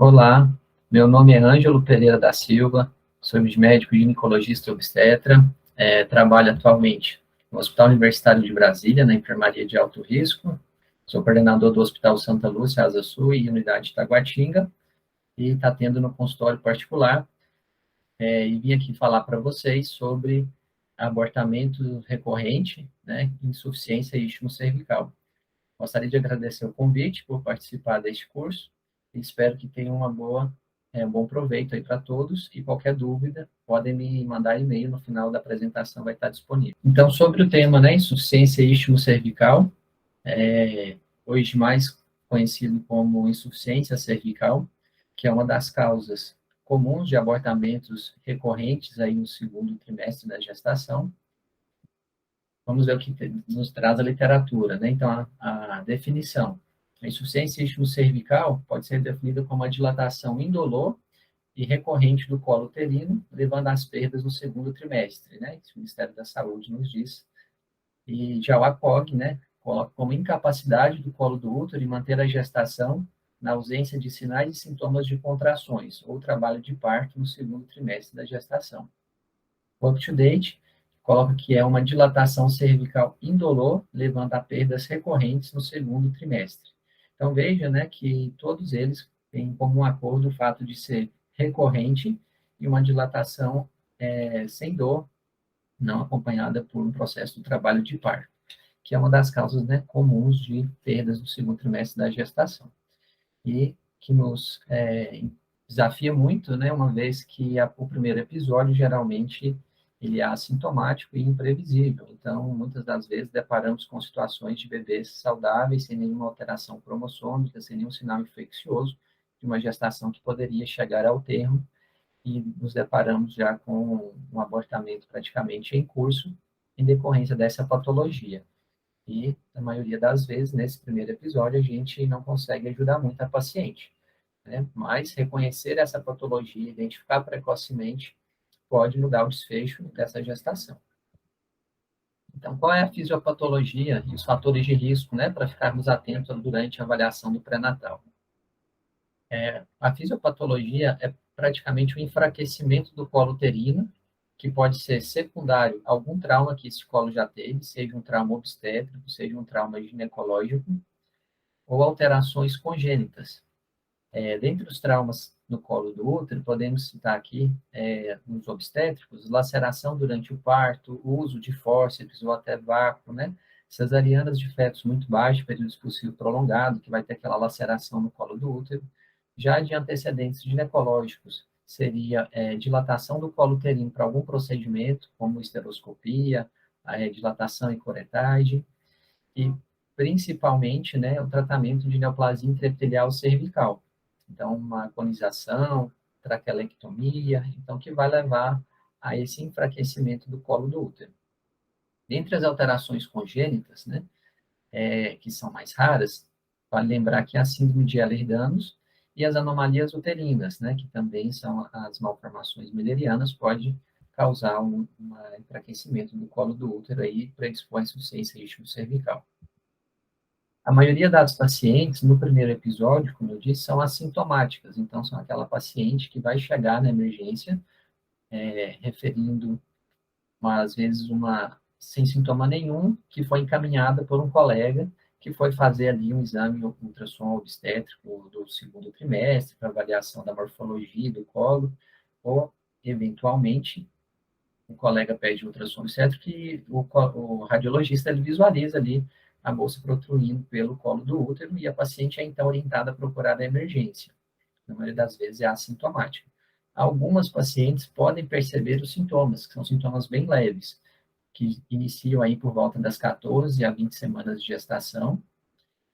Olá, meu nome é Ângelo Pereira da Silva, sou médico ginecologista e obstetra, trabalho atualmente no Hospital Universitário de Brasília, na enfermaria de alto risco, sou coordenador do Hospital Santa Lúcia, Asa Sul e unidade de Taguatinga, e está tendo no consultório particular, e vim aqui falar para vocês sobre abortamento recorrente, né, insuficiência istmo cervical. Gostaria de agradecer o convite por participar deste curso e espero que tenham um bom proveito aí para todos e qualquer dúvida podem me mandar e-mail, no final da apresentação vai estar disponível. Então, sobre o tema, né, insuficiência istmo-cervical, hoje mais conhecido como insuficiência cervical, que é uma das causas comuns de abortamentos recorrentes aí no segundo trimestre da gestação. Vamos ver o que nos traz a literatura, né? Então, a definição. A insuficiência istmo-cervical pode ser definida como a dilatação indolor e recorrente do colo uterino, levando às perdas no segundo trimestre, né? Isso o Ministério da Saúde nos diz. E já o ACOG, né? Coloca como incapacidade do colo do útero em manter a gestação na ausência de sinais e sintomas de contrações ou trabalho de parto no segundo trimestre da gestação. O UpToDate coloca que é uma dilatação cervical indolor, levando a perdas recorrentes no segundo trimestre. Então, veja, né, que todos eles têm como um acordo o fato de ser recorrente e uma dilatação sem dor, não acompanhada por um processo de trabalho de parto, que é uma das causas, né, comuns de perdas no segundo trimestre da gestação. E que nos desafia muito, né, uma vez que o primeiro episódio, geralmente, ele é assintomático e imprevisível. Então, muitas das vezes, deparamos com situações de bebês saudáveis, sem nenhuma alteração cromossômica, sem nenhum sinal infeccioso, de uma gestação que poderia chegar ao termo, e nos deparamos já com um abortamento praticamente em curso, em decorrência dessa patologia. E, na maioria das vezes, nesse primeiro episódio, a gente não consegue ajudar muito a paciente, né? Mas reconhecer essa patologia, identificar precocemente, pode mudar o desfecho dessa gestação. Então, qual é a fisiopatologia e os fatores de risco, né, para ficarmos atentos durante a avaliação do pré-natal? A fisiopatologia é praticamente o enfraquecimento do colo uterino, que pode ser secundário a algum trauma que esse colo já teve, seja um trauma obstétrico, seja um trauma ginecológico, ou alterações congênitas. Dentre os traumas no colo do útero, podemos citar aqui, nos obstétricos, laceração durante o parto, uso de fórceps ou até vácuo, né? Cesarianas de fetos muito baixos, período expulsivo prolongado, que vai ter aquela laceração no colo do útero. Já de antecedentes ginecológicos, seria dilatação do colo uterino para algum procedimento, como esteroscopia, dilatação e curetagem, e principalmente, né, o tratamento de neoplasia intraepitelial cervical. Então, uma conização, traquelectomia, então, que vai levar a esse enfraquecimento do colo do útero. Dentre as alterações congênitas, né, que são mais raras, vale lembrar que a síndrome de Ehlers-Danlos e as anomalias uterinas, né, que também são as malformações müllerianas, pode causar um enfraquecimento do colo do útero aí, predispor à insuficiência istmo-cervical. A maioria das pacientes, no primeiro episódio, como eu disse, são assintomáticas, então são aquela paciente que vai chegar na emergência, referindo, às vezes, sem sintoma nenhum, que foi encaminhada por um colega que foi fazer ali um exame ultrassom obstétrico do segundo trimestre, para avaliação da morfologia do colo, ou, eventualmente, o colega pede ultrassom obstétrico e o radiologista ele visualiza ali a bolsa protruindo pelo colo do útero e a paciente é então orientada a procurar a emergência. Na maioria das vezes é assintomática. Algumas pacientes podem perceber os sintomas, que são sintomas bem leves, que iniciam aí por volta das 14 a 20 semanas de gestação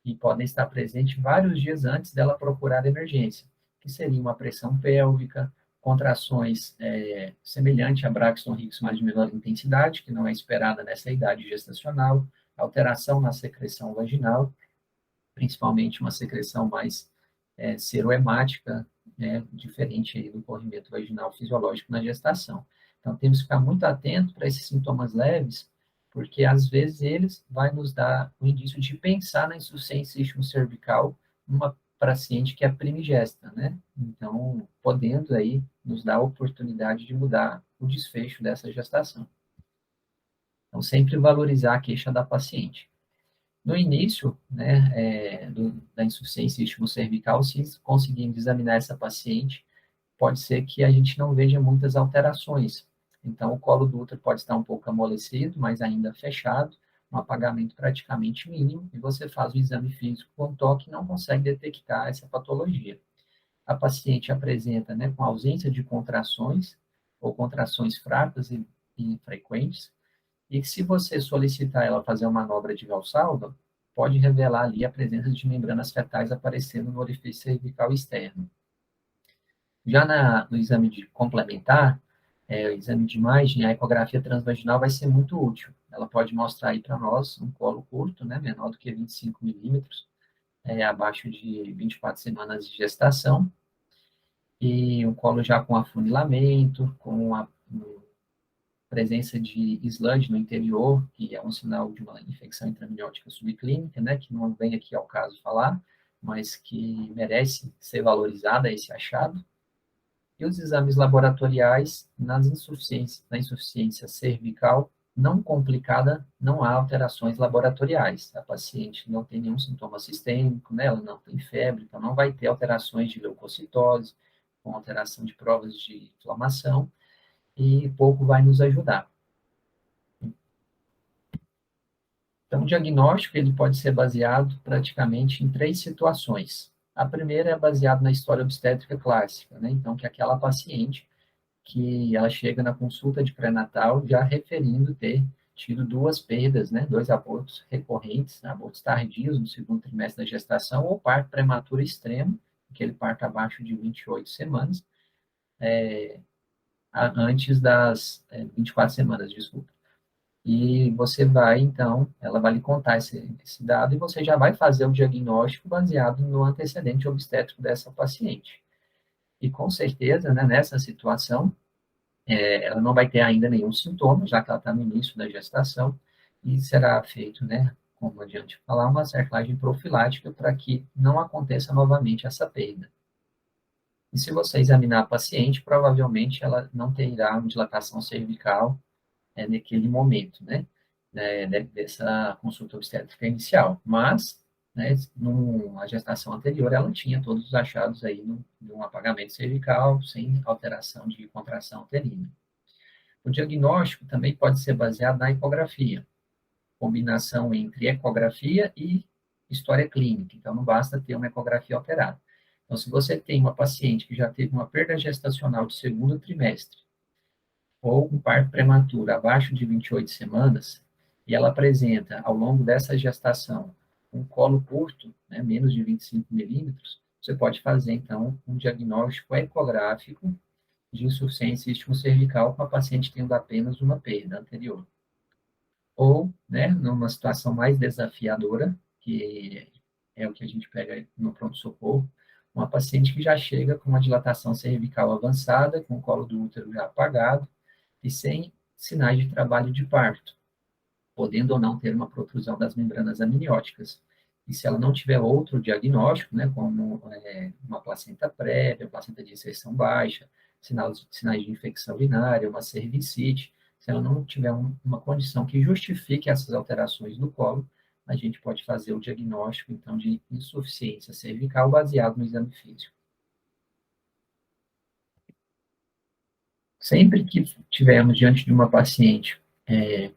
e podem estar presentes vários dias antes dela procurar a emergência, que seria uma pressão pélvica, contrações semelhante a Braxton Hicks, mas de menor intensidade, que não é esperada nessa idade gestacional, alteração na secreção vaginal, principalmente uma secreção mais serohemática, né, diferente aí do corrimento vaginal fisiológico na gestação. Então, temos que ficar muito atento para esses sintomas leves, porque às vezes eles vai nos dar o indício de pensar na insuficiência istmo-cervical numa paciente que é primigesta, né? Então, podendo aí nos dar a oportunidade de mudar o desfecho dessa gestação. Então, sempre valorizar a queixa da paciente. No início, né, da insuficiência istmo-cervical, se conseguirmos examinar essa paciente, pode ser que a gente não veja muitas alterações. Então, o colo do útero pode estar um pouco amolecido, mas ainda fechado, um apagamento praticamente mínimo, e você faz o exame físico com toque e não consegue detectar essa patologia. A paciente apresenta, né, com ausência de contrações, ou contrações fracas e infrequentes, e que se você solicitar ela fazer uma manobra de Valsalva, pode revelar ali a presença de membranas fetais aparecendo no orifício cervical externo. Já no exame de complementar, o exame de imagem, a ecografia transvaginal vai ser muito útil. Ela pode mostrar aí para nós um colo curto, né, menor do que 25 milímetros, abaixo de 24 semanas de gestação, e um colo já com afunilamento, com a presença de sludge no interior, que é um sinal de uma infecção intramniótica subclínica, né, que não vem aqui ao caso falar, mas que merece ser valorizada esse achado. E os exames laboratoriais na insuficiência cervical não complicada, não há alterações laboratoriais. A paciente não tem nenhum sintoma sistêmico, né? Ela não tem febre, então não vai ter alterações de leucocitose, com alteração de provas de inflamação, e pouco vai nos ajudar. Então, o diagnóstico ele pode ser baseado praticamente em 3 situações. A primeira é baseada na história obstétrica clássica, né? Então, que aquela paciente que ela chega na consulta de pré-natal já referindo ter tido 2 perdas, né? 2 abortos recorrentes, abortos tardios no segundo trimestre da gestação, ou parto prematuro extremo, aquele parto abaixo de 28 semanas, antes das 24 semanas, desculpa. E você vai, então, ela vai lhe contar esse dado e você já vai fazer o diagnóstico baseado no antecedente obstétrico dessa paciente. E com certeza, né, nessa situação, ela não vai ter ainda nenhum sintoma, já que ela está no início da gestação, e será feito, né, como adiante falar, uma cerclagem profilática para que não aconteça novamente essa perda. E se você examinar a paciente, provavelmente ela não terá uma dilatação cervical naquele momento, dessa consulta obstétrica inicial. Mas, né, na gestação anterior, ela tinha todos os achados aí de um apagamento cervical sem alteração de contração uterina. O diagnóstico também pode ser baseado na ecografia, combinação entre ecografia e história clínica. Então, não basta ter uma ecografia operada. Então, se você tem uma paciente que já teve uma perda gestacional de segundo trimestre, ou um parto prematuro abaixo de 28 semanas, e ela apresenta, ao longo dessa gestação, um colo curto, né, menos de 25 milímetros, você pode fazer, então, um diagnóstico ecográfico de insuficiência istmo-cervical com a paciente tendo apenas uma perda anterior. Ou, né, numa situação mais desafiadora, que é o que a gente pega no pronto-socorro, uma paciente que já chega com uma dilatação cervical avançada, com o colo do útero já apagado, e sem sinais de trabalho de parto, podendo ou não ter uma protrusão das membranas amnióticas. E se ela não tiver outro diagnóstico, né, como uma placenta prévia, placenta de inserção baixa, sinais de infecção urinária, uma cervicite, se ela não tiver uma condição que justifique essas alterações do colo, a gente pode fazer o diagnóstico, então, de insuficiência cervical baseado no exame físico. Sempre que tivermos diante de uma paciente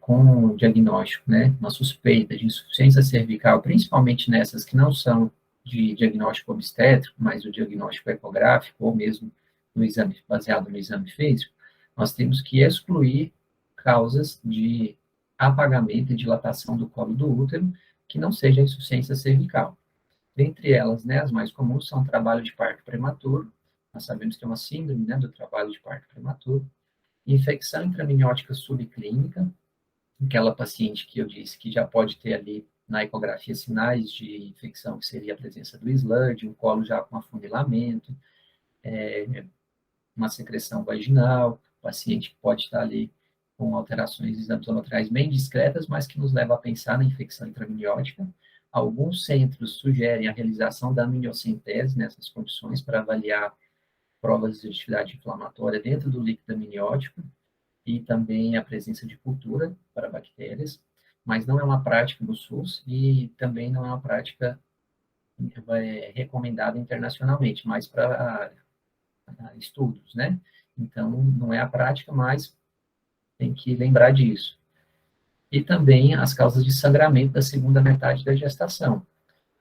com um diagnóstico, né, uma suspeita de insuficiência cervical, principalmente nessas que não são de diagnóstico obstétrico, mas o diagnóstico ecográfico, ou mesmo no exame, baseado no exame físico, nós temos que excluir causas de apagamento e dilatação do colo do útero que não seja insuficiência cervical. Dentre elas, né, as mais comuns são trabalho de parto prematuro, nós sabemos que é uma síndrome, né, do trabalho de parto prematuro, infecção intramniótica subclínica, aquela paciente que eu disse que já pode ter ali na ecografia sinais de infecção, que seria a presença do sludge, um colo já com afunilamento, uma secreção vaginal, paciente que pode estar ali com alterações exames laterais bem discretas, mas que nos leva a pensar na infecção intramniótica, Alguns centros sugerem a realização da amniocentese nessas condições para avaliar provas de atividade inflamatória dentro do líquido amniótico e também a presença de cultura para bactérias, mas não é uma prática do SUS e também não é uma prática recomendada internacionalmente, mas para estudos, né? Então, não é a prática, mas tem que lembrar disso. E também as causas de sangramento da segunda metade da gestação.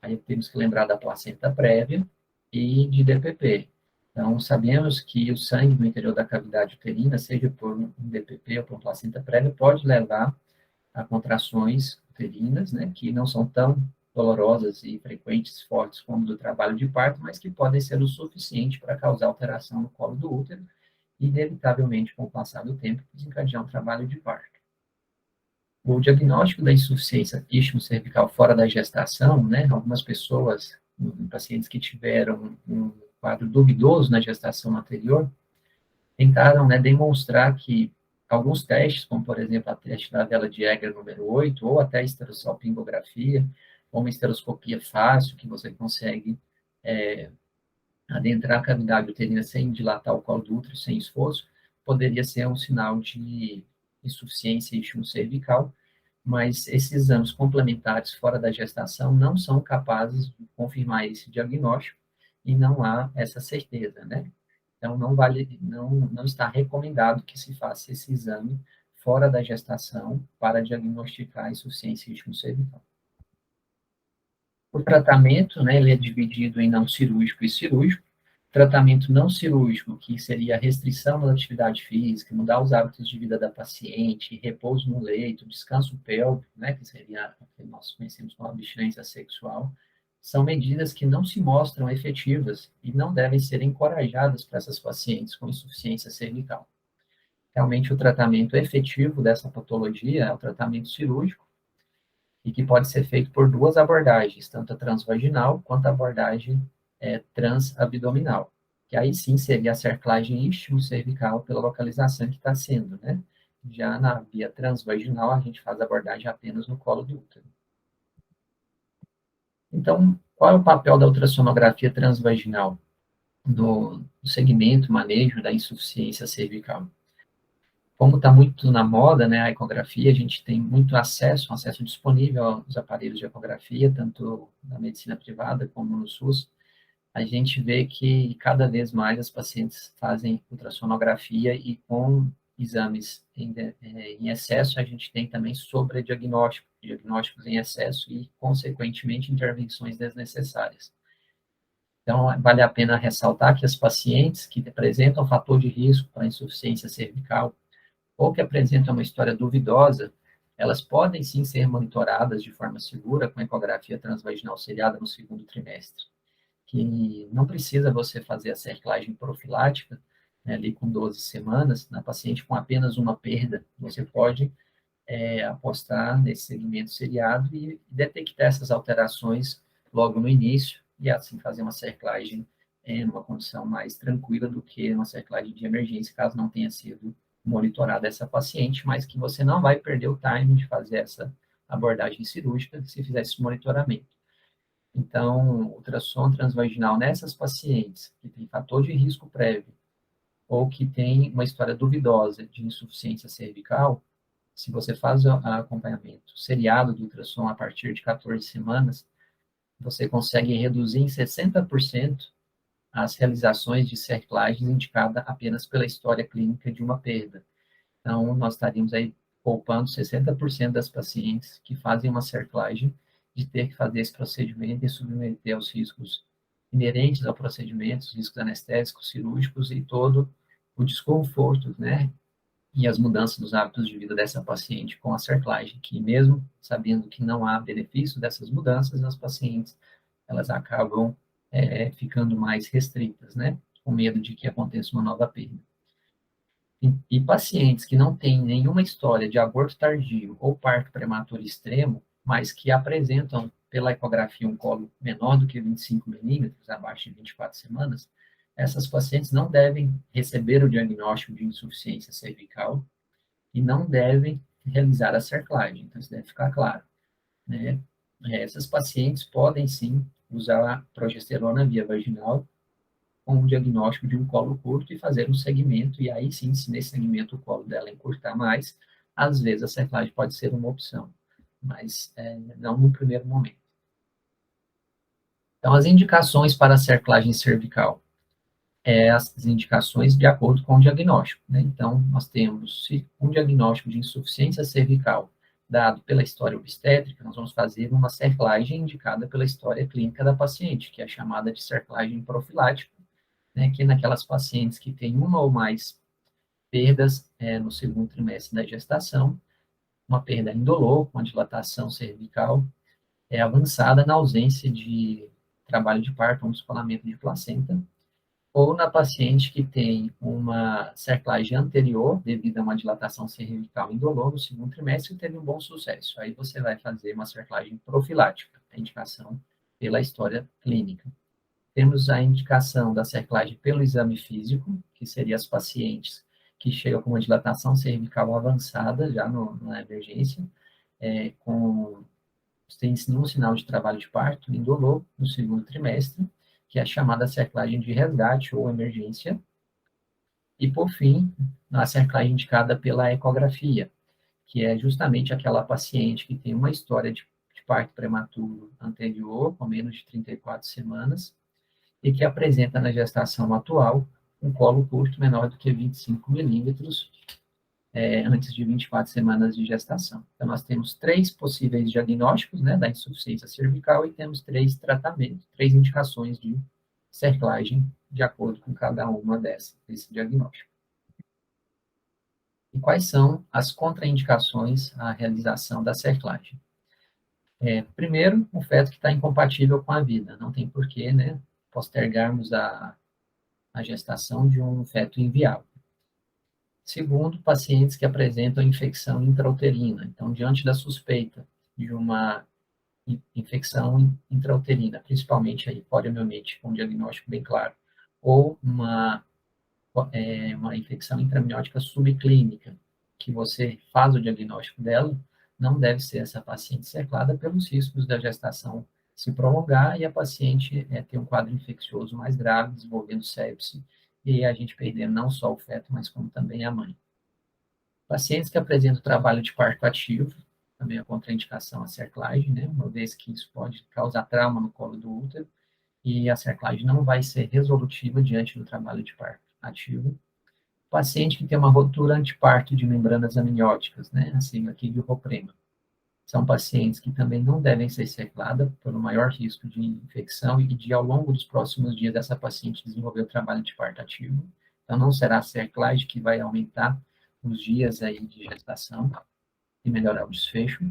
Aí temos que lembrar da placenta prévia e de DPP. Então, sabemos que o sangue no interior da cavidade uterina, seja por um DPP ou por placenta prévia, pode levar a contrações uterinas, né, que não são tão dolorosas e frequentes, fortes como do trabalho de parto, mas que podem ser o suficiente para causar alteração no colo do útero e, inevitavelmente, com o passar do tempo, desencadear um trabalho de parto. O diagnóstico da insuficiência istmo-cervical fora da gestação, né, algumas pessoas, pacientes que tiveram um quadro duvidoso na gestação anterior, tentaram, né, demonstrar que alguns testes, como, por exemplo, a teste da vela de Egger número 8, ou até a esterossalpingografia, ou uma esteroscopia fácil, que você consegue adentrar a cavidade uterina sem dilatar o colo do útero, sem esforço, poderia ser um sinal de insuficiência istmo-cervical, mas esses exames complementares fora da gestação não são capazes de confirmar esse diagnóstico e não há essa certeza, né? Então, não está recomendado que se faça esse exame fora da gestação para diagnosticar a insuficiência istmo-cervical. O tratamento, né, ele é dividido em não cirúrgico e cirúrgico. Tratamento não cirúrgico, que seria a restrição da atividade física, mudar os hábitos de vida da paciente, repouso no leito, descanso pélvico, né, que seria o que nós conhecemos como abstinência sexual, são medidas que não se mostram efetivas e não devem ser encorajadas para essas pacientes com insuficiência cervical. Realmente, o tratamento efetivo dessa patologia é o tratamento cirúrgico, e que pode ser feito por duas abordagens, tanto a transvaginal quanto a abordagem transabdominal, que aí sim seria a cerclagem istmo-cervical pela localização que está sendo, né? Já na via transvaginal, a gente faz a abordagem apenas no colo do útero. Então, qual é o papel da ultrassonografia transvaginal no segmento, manejo da insuficiência cervical? Como está muito na moda, né, a ecografia, a gente tem muito acesso, um acesso disponível aos aparelhos de ecografia, tanto na medicina privada como no SUS. A gente vê que cada vez mais as pacientes fazem ultrassonografia e com exames em excesso, a gente tem também diagnósticos em excesso e, consequentemente, intervenções desnecessárias. Então, vale a pena ressaltar que as pacientes que apresentam fator de risco para insuficiência cervical ou que apresentam uma história duvidosa, elas podem sim ser monitoradas de forma segura com ecografia transvaginal seriada no segundo trimestre, que não precisa você fazer a cerclagem profilática, né, ali com 12 semanas, na paciente com apenas uma perda, você pode apostar nesse segmento seriado e detectar essas alterações logo no início, e assim fazer uma cerclagem numa condição mais tranquila do que uma cerclagem de emergência, caso não tenha sido monitorada essa paciente, mas que você não vai perder o time de fazer essa abordagem cirúrgica se fizer esse monitoramento. Então, ultrassom transvaginal nessas pacientes que têm fator de risco prévio ou que têm uma história duvidosa de insuficiência cervical, se você faz o acompanhamento seriado do ultrassom a partir de 14 semanas, você consegue reduzir em 60% as realizações de cerclagens indicadas apenas pela história clínica de uma perda. Então, nós estaríamos aí poupando 60% das pacientes que fazem uma cerclagem de ter que fazer esse procedimento e submeter aos riscos inerentes ao procedimento, os riscos anestésicos, cirúrgicos e todo o desconforto, né, e as mudanças dos hábitos de vida dessa paciente com a cerclagem, que mesmo sabendo que não há benefício dessas mudanças nas pacientes, elas acabam ficando mais restritas, né, com medo de que aconteça uma nova perda. E pacientes que não têm nenhuma história de aborto tardio ou parto prematuro extremo, mas que apresentam pela ecografia um colo menor do que 25 milímetros, abaixo de 24 semanas, essas pacientes não devem receber o diagnóstico de insuficiência cervical e não devem realizar a cerclagem. Então, isso deve ficar claro, né? Essas pacientes podem, sim, usar a progesterona via vaginal com o diagnóstico de um colo curto e fazer um segmento, e aí sim, se nesse segmento o colo dela encurtar mais, às vezes a cerclagem pode ser uma opção, mas não no primeiro momento. Então, as indicações para a cerclagem cervical, as indicações de acordo com o diagnóstico, né? Então, nós temos um diagnóstico de insuficiência cervical dado pela história obstétrica, nós vamos fazer uma cerclagem indicada pela história clínica da paciente, que é chamada de cerclagem profilática, né, que é naquelas pacientes que têm uma ou mais perdas no segundo trimestre da gestação, uma perda indolor, uma dilatação cervical avançada na ausência de trabalho de parto, um descolamento de placenta, ou na paciente que tem uma cerclagem anterior, devido a uma dilatação cervical indolor no segundo trimestre, e teve um bom sucesso. Aí você vai fazer uma cerclagem profilática, a indicação pela história clínica. Temos a indicação da cerclagem pelo exame físico, que seria as pacientes que chegam com uma dilatação cervical avançada, já na emergência, sem nenhum sinal de trabalho de parto, indolor, no segundo trimestre, que é a chamada cerclagem de resgate ou emergência. E, por fim, a cerclagem indicada pela ecografia, que é justamente aquela paciente que tem uma história de parto prematuro anterior, com menos de 34 semanas, e que apresenta na gestação atual um colo curto menor do que 25 milímetros, antes de 24 semanas de gestação. Então, nós temos 3 possíveis diagnósticos, né, da insuficiência cervical e temos 3 tratamentos, 3 indicações de cerclagem de acordo com cada uma desse diagnóstico. E quais são as contraindicações à realização da cerclagem? Primeiro, o feto que está incompatível com a vida, não tem porquê, né, postergarmos a gestação de um feto inviável. Segundo, pacientes que apresentam infecção intrauterina. Então, diante da suspeita de uma infecção intrauterina, principalmente aí poliomielite, com um diagnóstico bem claro, ou uma infecção intraamniótica subclínica, que você faz o diagnóstico dela, não deve ser essa paciente cerclada pelos riscos da gestação se prolongar e a paciente ter um quadro infeccioso mais grave, desenvolvendo sepse, e a gente perdendo não só o feto, mas como também a mãe. Pacientes que apresentam trabalho de parto ativo, também a contraindicação à cerclagem, né, uma vez que isso pode causar trauma no colo do útero, e a cerclagem não vai ser resolutiva diante do trabalho de parto ativo. Paciente que tem uma ruptura antiparto de membranas amnióticas, né, assim aqui de Roprema. São pacientes que também não devem ser cercladas por um maior risco de infecção e de, ao longo dos próximos dias, dessa paciente desenvolver o trabalho de parto ativo. Então, não será a cerclagem que vai aumentar os dias aí de gestação e melhorar o desfecho.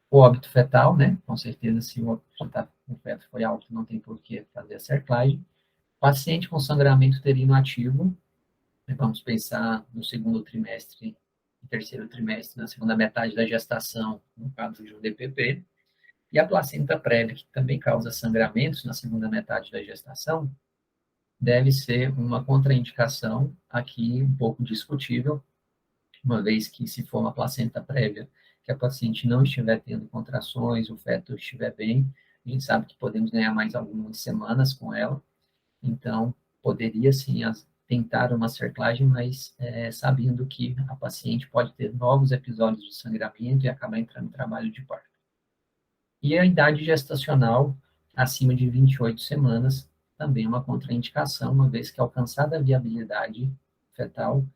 O óbito fetal, né, com certeza, se o feto foi alto, não tem por que fazer a cerclagem. Paciente com sangramento uterino ativo, vamos pensar no segundo trimestre, no terceiro trimestre, na segunda metade da gestação, no caso de um DPP, e a placenta prévia, que também causa sangramentos na segunda metade da gestação, deve ser uma contraindicação aqui um pouco discutível, uma vez que se for uma placenta prévia, que a paciente não estiver tendo contrações, o feto estiver bem, a gente sabe que podemos ganhar mais algumas semanas com ela, então poderia sim tentar uma cerclagem, mas sabendo que a paciente pode ter novos episódios de sangramento e acabar entrando em trabalho de parto. E a idade gestacional acima de 28 semanas também é uma contraindicação, uma vez que alcançada a viabilidade fetal,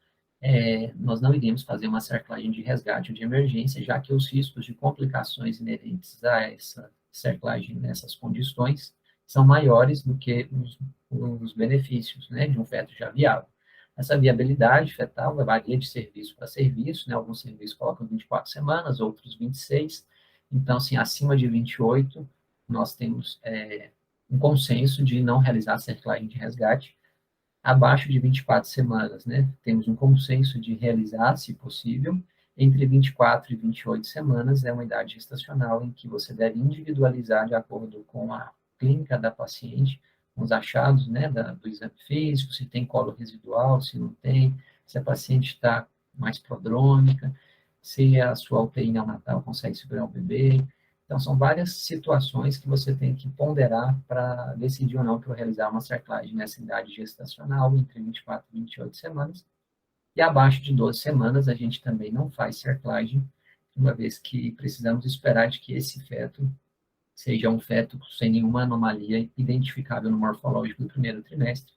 nós não iremos fazer uma cerclagem de resgate ou de emergência, já que os riscos de complicações inerentes a essa cerclagem nessas condições são maiores do que os benefícios, né, de um feto já viável. Essa viabilidade fetal varia de serviço para serviço, né, alguns serviços colocam 24 semanas, outros 26, então, assim, acima de 28, nós temos um consenso de não realizar a cerclagem de resgate. Abaixo de 24 semanas, né, temos um consenso de realizar, se possível. Entre 24 e 28 semanas é uma idade gestacional em que você deve individualizar de acordo com a clínica da paciente, com os achados, né, do exame físico, se tem colo residual, se não tem, se a paciente está mais prodrômica, se a sua UTI neonatal consegue segurar o bebê, Então, são várias situações que você tem que ponderar para decidir ou não para realizar uma cerclagem nessa idade gestacional, entre 24 e 28 semanas. E abaixo de 12 semanas, a gente também não faz cerclagem, uma vez que precisamos esperar de que esse feto seja um feto sem nenhuma anomalia identificável no morfológico do primeiro trimestre,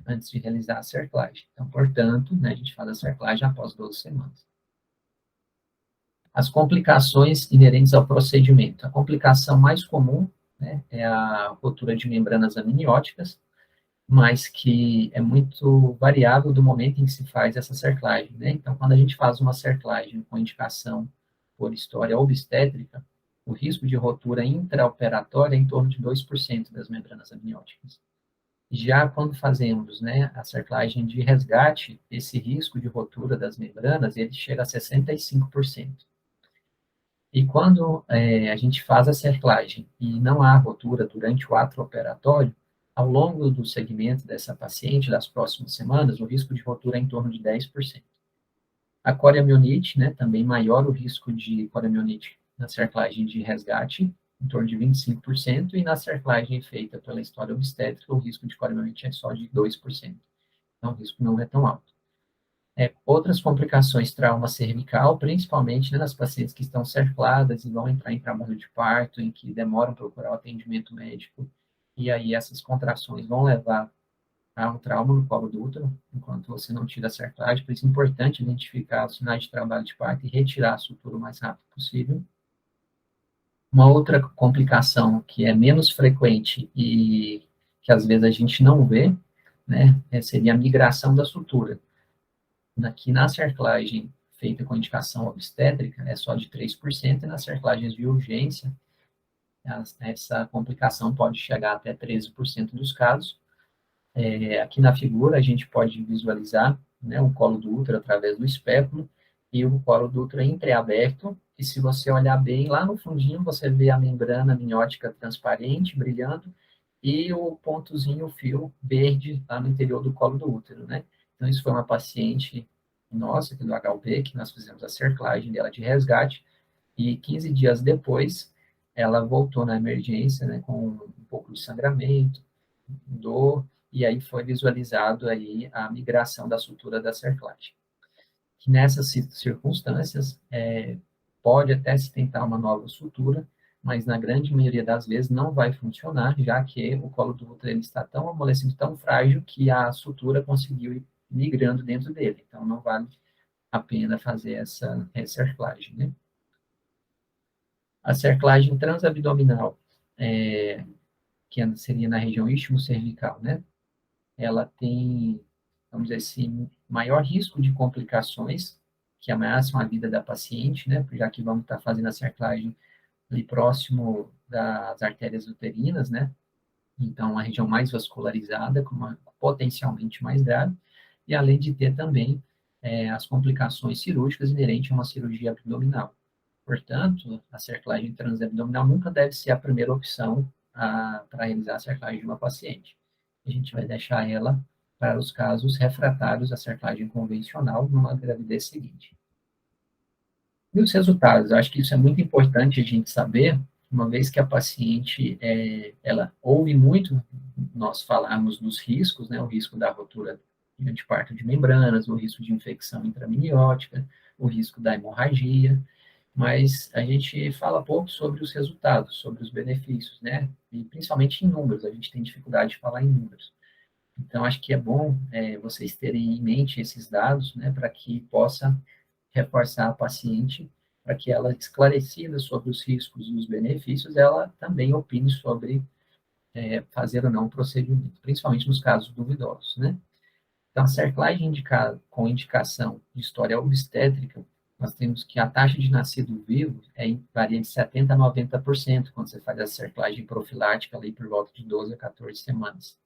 antes de realizar a cerclagem. Então, portanto, né, a gente faz a cerclagem após 12 semanas. As complicações inerentes ao procedimento. A complicação mais comum, né, é a rotura de membranas amnióticas, mas que é muito variável do momento em que se faz essa cerclagem, né? Então, quando a gente faz uma cerclagem com indicação por história obstétrica, o risco de rotura intraoperatória é em torno de 2% das membranas amnióticas. Já quando fazemos, né, a cerclagem de resgate, esse risco de rotura das membranas, ele chega a 65%. E quando a gente faz a cerclagem e não há rotura durante o ato operatório, ao longo do segmento dessa paciente, das próximas semanas, o risco de rotura é em torno de 10%. A coriamionite, né, também maior o risco de coriamionite na cerclagem de resgate, em torno de 25%, e na cerclagem feita pela história obstétrica, o risco de coriamionite é só de 2%. Então, o risco não é tão alto. Outras complicações, trauma cervical, principalmente, né, nas pacientes que estão cercladas e vão entrar em trabalho de parto, em que demoram para procurar o atendimento médico, e aí essas contrações vão levar a um trauma no colo do útero, enquanto você não tira a cerclagem, por isso é importante identificar os sinais de trabalho de parto e retirar a sutura o mais rápido possível. Uma outra complicação que é menos frequente e que às vezes a gente não vê, né, seria a migração da sutura. Aqui na cerclagem feita com indicação obstétrica é só de 3%, e nas cerclagens de urgência, essa complicação pode chegar até 13% dos casos. Aqui na figura a gente pode visualizar, né, o colo do útero através do espéculo e o colo do útero entreaberto, e se você olhar bem, lá no fundinho você vê a membrana amniótica transparente, brilhando, e o pontozinho, o fio verde lá no interior do colo do útero, né? Então, isso foi uma paciente nossa, aqui do HUB, que nós fizemos a cerclagem dela de resgate, e 15 dias depois, ela voltou na emergência, né, com um pouco de sangramento, dor, e aí foi visualizado aí a migração da sutura da cerclagem. Que nessas circunstâncias, pode até se tentar uma nova sutura, mas na grande maioria das vezes não vai funcionar, já que o colo do útero ele está tão amolecido, tão frágil, que a sutura conseguiu ir migrando dentro dele. Então, não vale a pena fazer essa cerclagem, né? A cerclagem transabdominal, que seria na região istmo-cervical, né? Ela tem, vamos dizer assim, maior risco de complicações, que ameaçam a vida da paciente, né? Já que vamos estar fazendo a cerclagem ali próximo das artérias uterinas, né? Então, a região mais vascularizada, potencialmente mais grave, e além de ter também as complicações cirúrgicas inerentes a uma cirurgia abdominal. Portanto, a cerclagem transabdominal nunca deve ser a primeira opção para realizar a cerclagem de uma paciente. A gente vai deixar ela para os casos refratários à cerclagem convencional numa gravidez seguinte. E os resultados? Eu acho que isso é muito importante a gente saber, uma vez que a paciente, ela ouve muito nós falarmos dos riscos, né, o risco da rotura de parto de membranas, o risco de infecção intraminiótica, o risco da hemorragia, mas a gente fala pouco sobre os resultados, sobre os benefícios, né, e principalmente em números, a gente tem dificuldade de falar em números. Então, acho que é bom vocês terem em mente esses dados, né, para que possa reforçar a paciente, para que ela, esclarecida sobre os riscos e os benefícios, ela também opine sobre fazer ou não o procedimento, principalmente nos casos duvidosos, né? Então, a cerclagem com indicação de história obstétrica, nós temos que a taxa de nascido vivo varia de 70% a 90% quando você faz a cerclagem profilática ali por volta de 12 a 14 semanas.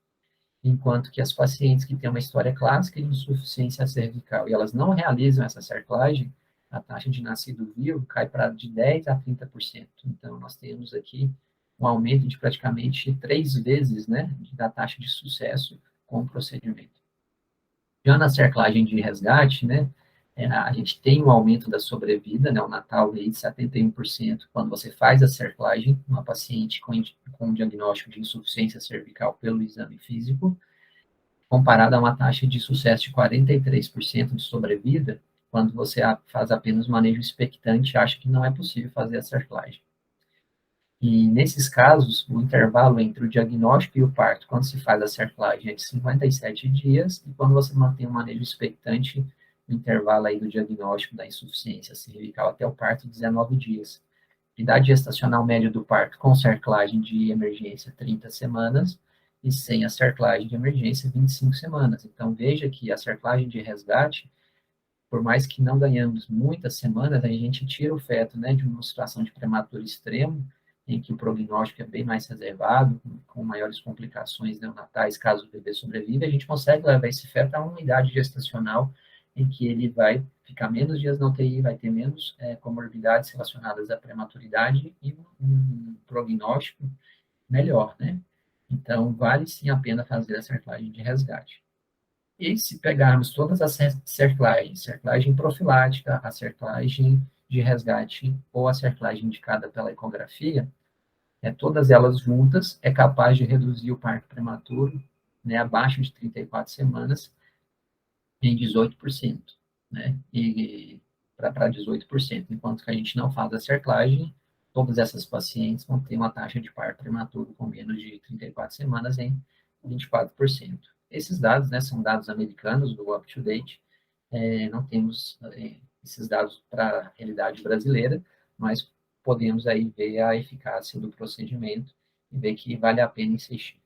Enquanto que as pacientes que têm uma história clássica de insuficiência cervical e elas não realizam essa cerclagem, a taxa de nascido vivo cai para de 10% a 30%. Então, nós temos aqui um aumento de praticamente 3 vezes, né, da taxa de sucesso com o procedimento. Já na cerclagem de resgate, né, a gente tem um aumento da sobrevida neonatal aí de 71% quando você faz a cerclagem, uma paciente com diagnóstico de insuficiência cervical pelo exame físico, comparado a uma taxa de sucesso de 43% de sobrevida, quando você faz apenas manejo expectante e acha que não é possível fazer a cerclagem. E, nesses casos, o intervalo entre o diagnóstico e o parto, quando se faz a cerclagem, é de 57 dias, e quando você mantém o manejo expectante, o intervalo aí do diagnóstico da insuficiência cervical até o parto, 19 dias. Idade gestacional média do parto com cerclagem de emergência, 30 semanas, e sem a cerclagem de emergência, 25 semanas. Então, veja que a cerclagem de resgate, por mais que não ganhamos muitas semanas, a gente tira o feto, né, de uma situação de prematuro extremo, em que o prognóstico é bem mais reservado, com maiores complicações neonatais, caso o bebê sobreviva, a gente consegue levar esse feto a uma idade gestacional em que ele vai ficar menos dias na UTI, vai ter menos comorbidades relacionadas à prematuridade e um prognóstico melhor, né? Então, vale sim a pena fazer a cerclagem de resgate. E se pegarmos todas as cerclagens, cerclagem profilática, a cerclagem de resgate ou a cerclagem indicada pela ecografia, todas elas juntas é capaz de reduzir o parto prematuro, né, abaixo de 34 semanas, em 18%, né, e para 18%, enquanto que a gente não faz a cerclagem, todas essas pacientes vão ter uma taxa de parto prematuro com menos de 34 semanas em 24%. Esses dados, né, são dados americanos do UpToDate, não temos esses dados para a realidade brasileira, mas podemos aí ver a eficácia do procedimento e ver que vale a pena insistir.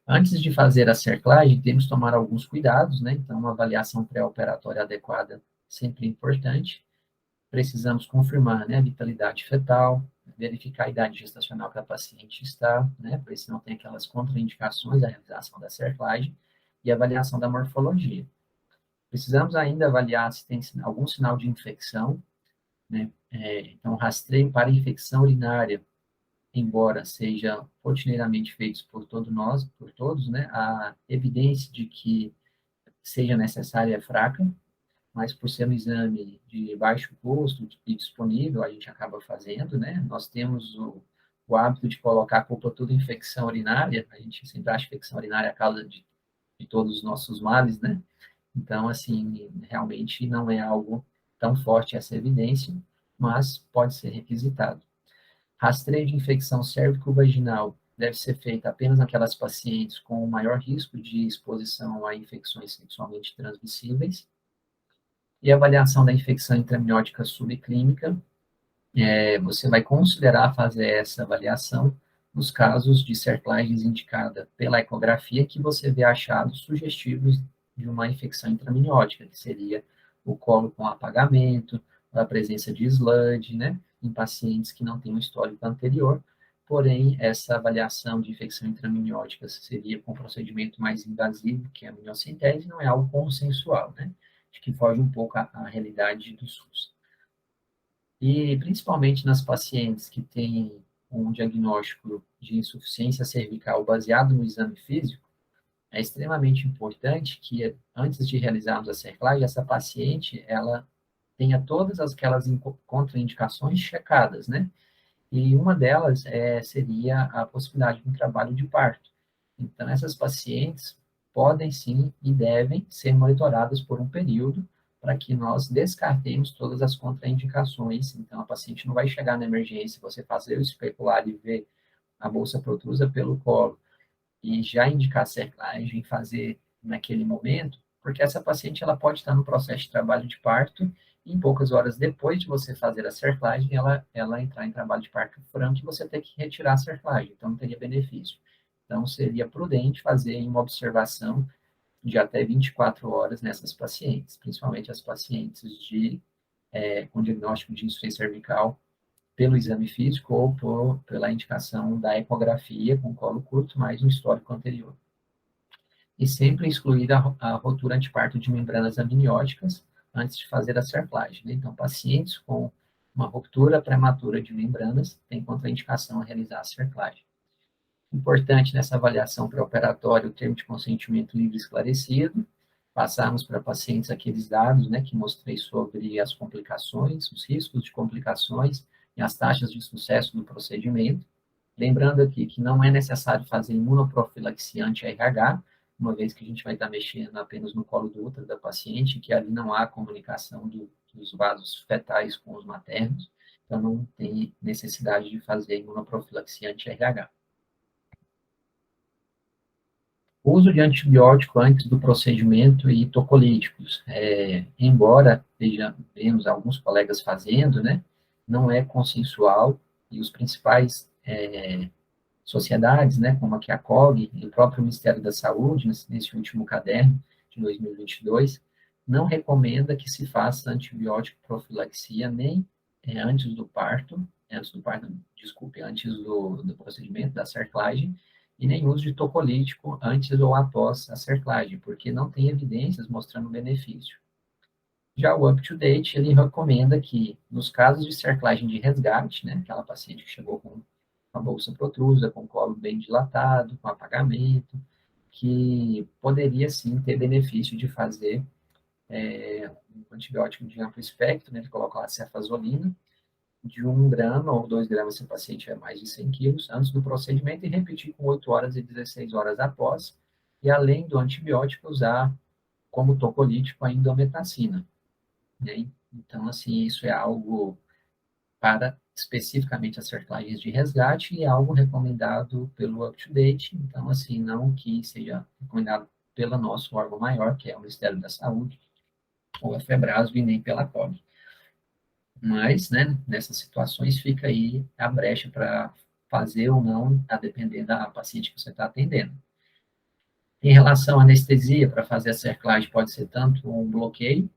Antes de fazer a cerclagem, temos que tomar alguns cuidados, né? Então, uma avaliação pré-operatória adequada sempre é importante. Precisamos confirmar, né, a vitalidade fetal, verificar a idade gestacional que a paciente está, né, para ver se não tem aquelas contraindicações da realização da cerclagem, e avaliação da morfologia. Precisamos ainda avaliar se tem algum sinal de infecção, né? Então, rastreio para infecção urinária, embora seja rotineiramente feitos por todos, né? A evidência de que seja necessária é fraca, mas por ser um exame de baixo custo e disponível, a gente acaba fazendo, né? Nós temos o hábito de colocar a culpa tudo em infecção urinária, a gente sempre acha que infecção urinária é a causa de todos os nossos males, né? Então, assim, realmente não é algo tão forte essa evidência, mas pode ser requisitado. Rastreio de infecção cérvico-vaginal deve ser feito apenas naquelas pacientes com maior risco de exposição a infecções sexualmente transmissíveis. E avaliação da infecção intramniótica subclínica, você vai considerar fazer essa avaliação nos casos de cerclagens indicada pela ecografia que você vê achados sugestivos de uma infecção intramniótica, que seria o colo com apagamento, a presença de sludge, né, em pacientes que não têm um histórico anterior, porém, essa avaliação de infecção intramniótica seria com um procedimento mais invasivo, que é a amniocentese, não é algo consensual, né, acho que foge um pouco à realidade do SUS. E principalmente nas pacientes que têm um diagnóstico de insuficiência cervical baseado no exame físico, é extremamente importante que, antes de realizarmos a cerclagem, essa paciente, ela tenha todas aquelas contraindicações checadas, né? E uma delas seria a possibilidade de um trabalho de parto. Então, essas pacientes podem sim e devem ser monitoradas por um período para que nós descartemos todas as contraindicações. Então, a paciente não vai chegar na emergência, você fazer o especular e ver a bolsa protrusa pelo colo e já indicar cerclagem, fazer naquele momento, porque essa paciente ela pode estar no processo de trabalho de parto e em poucas horas depois de você fazer a cerclagem, ela entrar em trabalho de parto franco e você ter que retirar a cerclagem, então não teria benefício. Então, seria prudente fazer uma observação de até 24 horas nessas pacientes, principalmente as pacientes com diagnóstico de insuficiência cervical pelo exame físico ou pela indicação da ecografia com colo curto, mais um histórico anterior. E sempre excluir a rotura antiparto de membranas amnióticas antes de fazer a cerclagem. Né? Então, pacientes com uma ruptura prematura de membranas têm contraindicação a realizar a cerclagem. Importante nessa avaliação pré-operatória o termo de consentimento livre e esclarecido, passarmos para pacientes aqueles dados, né, que mostrei sobre as complicações, os riscos de complicações e as taxas de sucesso do procedimento. Lembrando aqui que não é necessário fazer imunoprofilaxia anti-RH, uma vez que a gente vai estar mexendo apenas no colo do útero da paciente, que ali não há comunicação dos vasos fetais com os maternos, então não tem necessidade de fazer imunoprofilaxia anti-RH. O uso de antibiótico antes do procedimento e tocolíticos, embora vejamos alguns colegas fazendo, né, não é consensual, e os principais sociedades, né, como aqui a COG e o próprio Ministério da Saúde, nesse último caderno de 2022, não recomenda que se faça antibiótico profilaxia nem antes do procedimento da cerclagem, e nem uso de tocolítico antes ou após a cerclagem, porque não tem evidências mostrando benefício. Já o UpToDate, ele recomenda que, nos casos de cerclagem de resgate, né, aquela paciente que chegou com a bolsa protrusa, com o colo bem dilatado, com apagamento, que poderia sim ter benefício de fazer um antibiótico de amplo espectro, né, ele coloca lá cefazolina, de 1 grama ou 2 gramas se o paciente tiver mais de 100 quilos, antes do procedimento, e repetir com 8 horas e 16 horas após, e além do antibiótico, usar como tocolítico a indometacina. Né? Então, assim, isso é algo para especificamente as cerclagens de resgate e é algo recomendado pelo UpToDate, então, assim, não que seja recomendado pelo nosso órgão maior, que é o Ministério da Saúde, ou a FEBRASO, e nem pela COG. Mas, né, nessas situações fica aí a brecha para fazer ou não, a depender da paciente que você está atendendo. Em relação à anestesia, para fazer a cerclagem, pode ser tanto um bloqueio,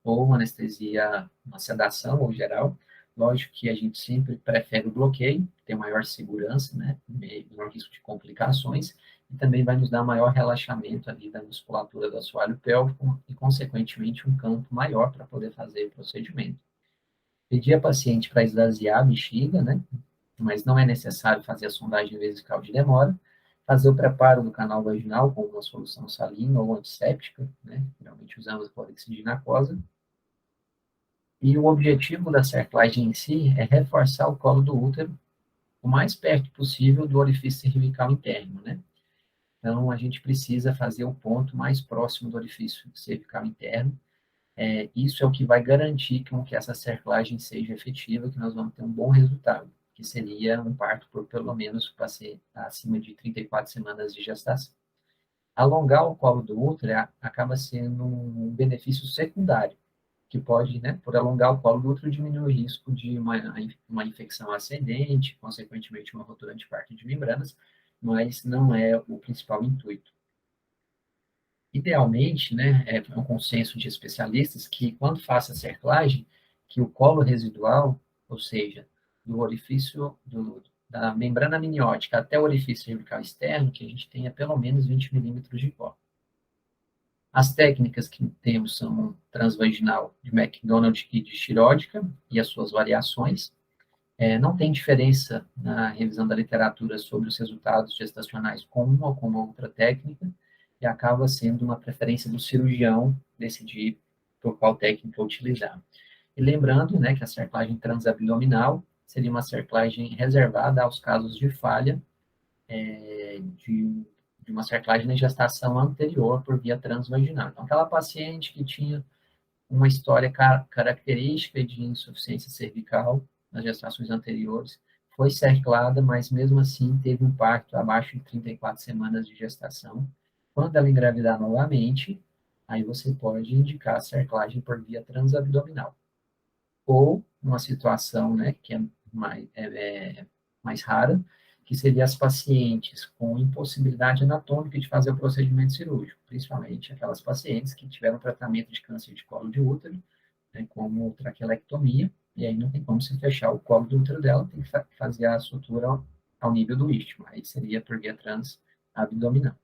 ou uma anestesia, uma sedação ou geral. Lógico que a gente sempre prefere o bloqueio, tem maior segurança, né, menor risco de complicações, e também vai nos dar maior relaxamento ali da musculatura do assoalho pélvico e, consequentemente, um campo maior para poder fazer o procedimento. Pedir a paciente para esvaziar a bexiga, né, mas não é necessário fazer a sondagem vesical de demora, fazer o preparo do canal vaginal com uma solução salina ou antisséptica, né, geralmente usamos a clorexidina aquosa, e o objetivo da cerclagem em si é reforçar o colo do útero o mais perto possível do orifício cervical interno, né? Então, a gente precisa fazer o ponto mais próximo do orifício cervical interno. Isso é o que vai garantir que essa cerclagem seja efetiva, que nós vamos ter um bom resultado, que seria um parto por pelo menos acima de 34 semanas de gestação. Alongar o colo do útero acaba sendo um benefício secundário, que pode, né, por alongar o colo do útero, diminuir o risco de uma infecção ascendente, consequentemente uma rotura antiparto de membranas, mas não é o principal intuito. Idealmente, né, é um consenso de especialistas que, quando faça a cerclagem, que o colo residual, ou seja, do orifício da membrana amniótica até o orifício cervical externo, que a gente tenha pelo menos 20 milímetros de colo. As técnicas que temos são transvaginal de McDonald e de Shirodka e as suas variações. Não tem diferença na revisão da literatura sobre os resultados gestacionais com uma ou com outra técnica, e acaba sendo uma preferência do cirurgião decidir por qual técnica utilizar. E lembrando, né, que a cerclagem transabdominal seria uma cerclagem reservada aos casos de falha de uma cerclagem na gestação anterior por via transvaginal. Então, aquela paciente que tinha uma história característica de insuficiência cervical nas gestações anteriores, foi cerclada, mas mesmo assim teve um parto abaixo de 34 semanas de gestação. Quando ela engravidar novamente, aí você pode indicar a cerclagem por via transabdominal. Ou uma situação, né, que é mais rara, que seria as pacientes com impossibilidade anatômica de fazer o procedimento cirúrgico, principalmente aquelas pacientes que tiveram tratamento de câncer de colo de útero, né, como traqueolectomia, e aí não tem como se fechar o colo do útero dela, tem que fazer a sutura ao nível do istmo, aí seria por via transabdominal.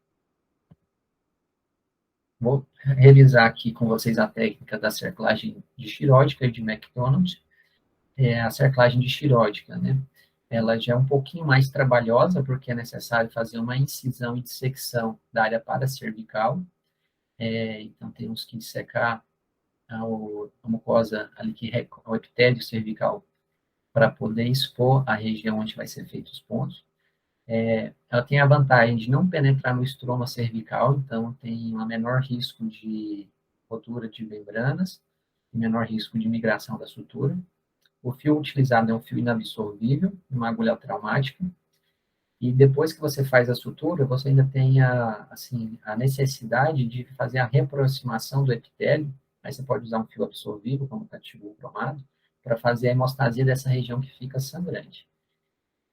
Vou revisar aqui com vocês a técnica da cerclagem de Shirodka e de McDonald. A cerclagem de Shirodka, né? Ela já é um pouquinho mais trabalhosa, porque é necessário fazer uma incisão e dissecção da área paracervical, Então, temos que secar a mucosa ali, o epitélio cervical, para poder expor a região onde vai ser feito os pontos. Ela tem a vantagem de não penetrar no estroma cervical, então tem um menor risco de rotura de membranas, menor risco de migração da sutura. O fio utilizado é um fio inabsorvível, uma agulha traumática, e depois que você faz a sutura, você ainda tem a necessidade de fazer a reaproximação do epitélio, aí você pode usar um fio absorvível, como catibul cromado, para fazer a hemostasia dessa região que fica sangrante.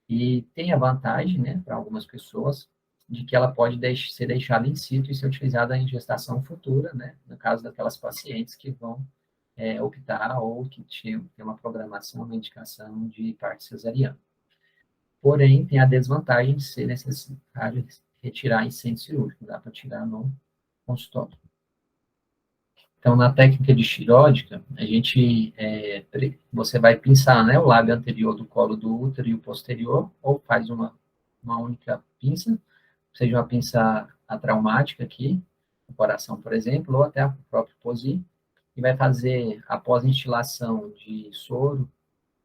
E tem a vantagem, né, para algumas pessoas, de que ela pode ser deixada in situ e ser utilizada em gestação futura, né, no caso daquelas pacientes que vão optar ou que tem uma programação, uma indicação de parto cesariana. Porém, tem a desvantagem de ser necessário retirar em centro cirúrgico, dá para tirar no consultório. Então, na técnica de xiródica, você vai pinçar, né, o lábio anterior do colo do útero e o posterior, ou faz uma única pinça, seja uma pinça atraumática aqui, no coração, por exemplo, ou até o próprio POSI, e vai fazer, após instilação de soro,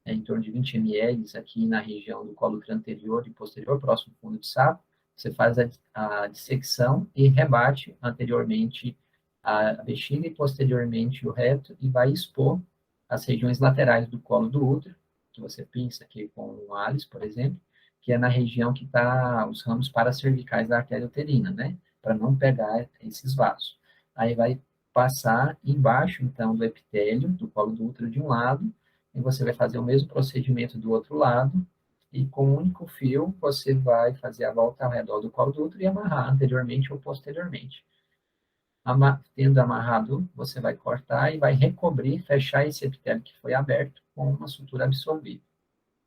em torno de 20 ml aqui na região do colo anterior e posterior, próximo do fundo de saco, você faz a dissecção e rebate anteriormente a bexiga e posteriormente o reto e vai expor as regiões laterais do colo do útero, que você pinça aqui com o Alice, por exemplo, que é na região que está os ramos paracervicais da artéria uterina, né? Para não pegar esses vasos. Aí vai passar embaixo, então, do epitélio, do colo do útero de um lado, e você vai fazer o mesmo procedimento do outro lado, e com um único fio você vai fazer a volta ao redor do colo do útero e amarrar anteriormente ou posteriormente. Tendo amarrado, você vai cortar e vai recobrir, fechar esse epitélio que foi aberto com uma sutura absorvida.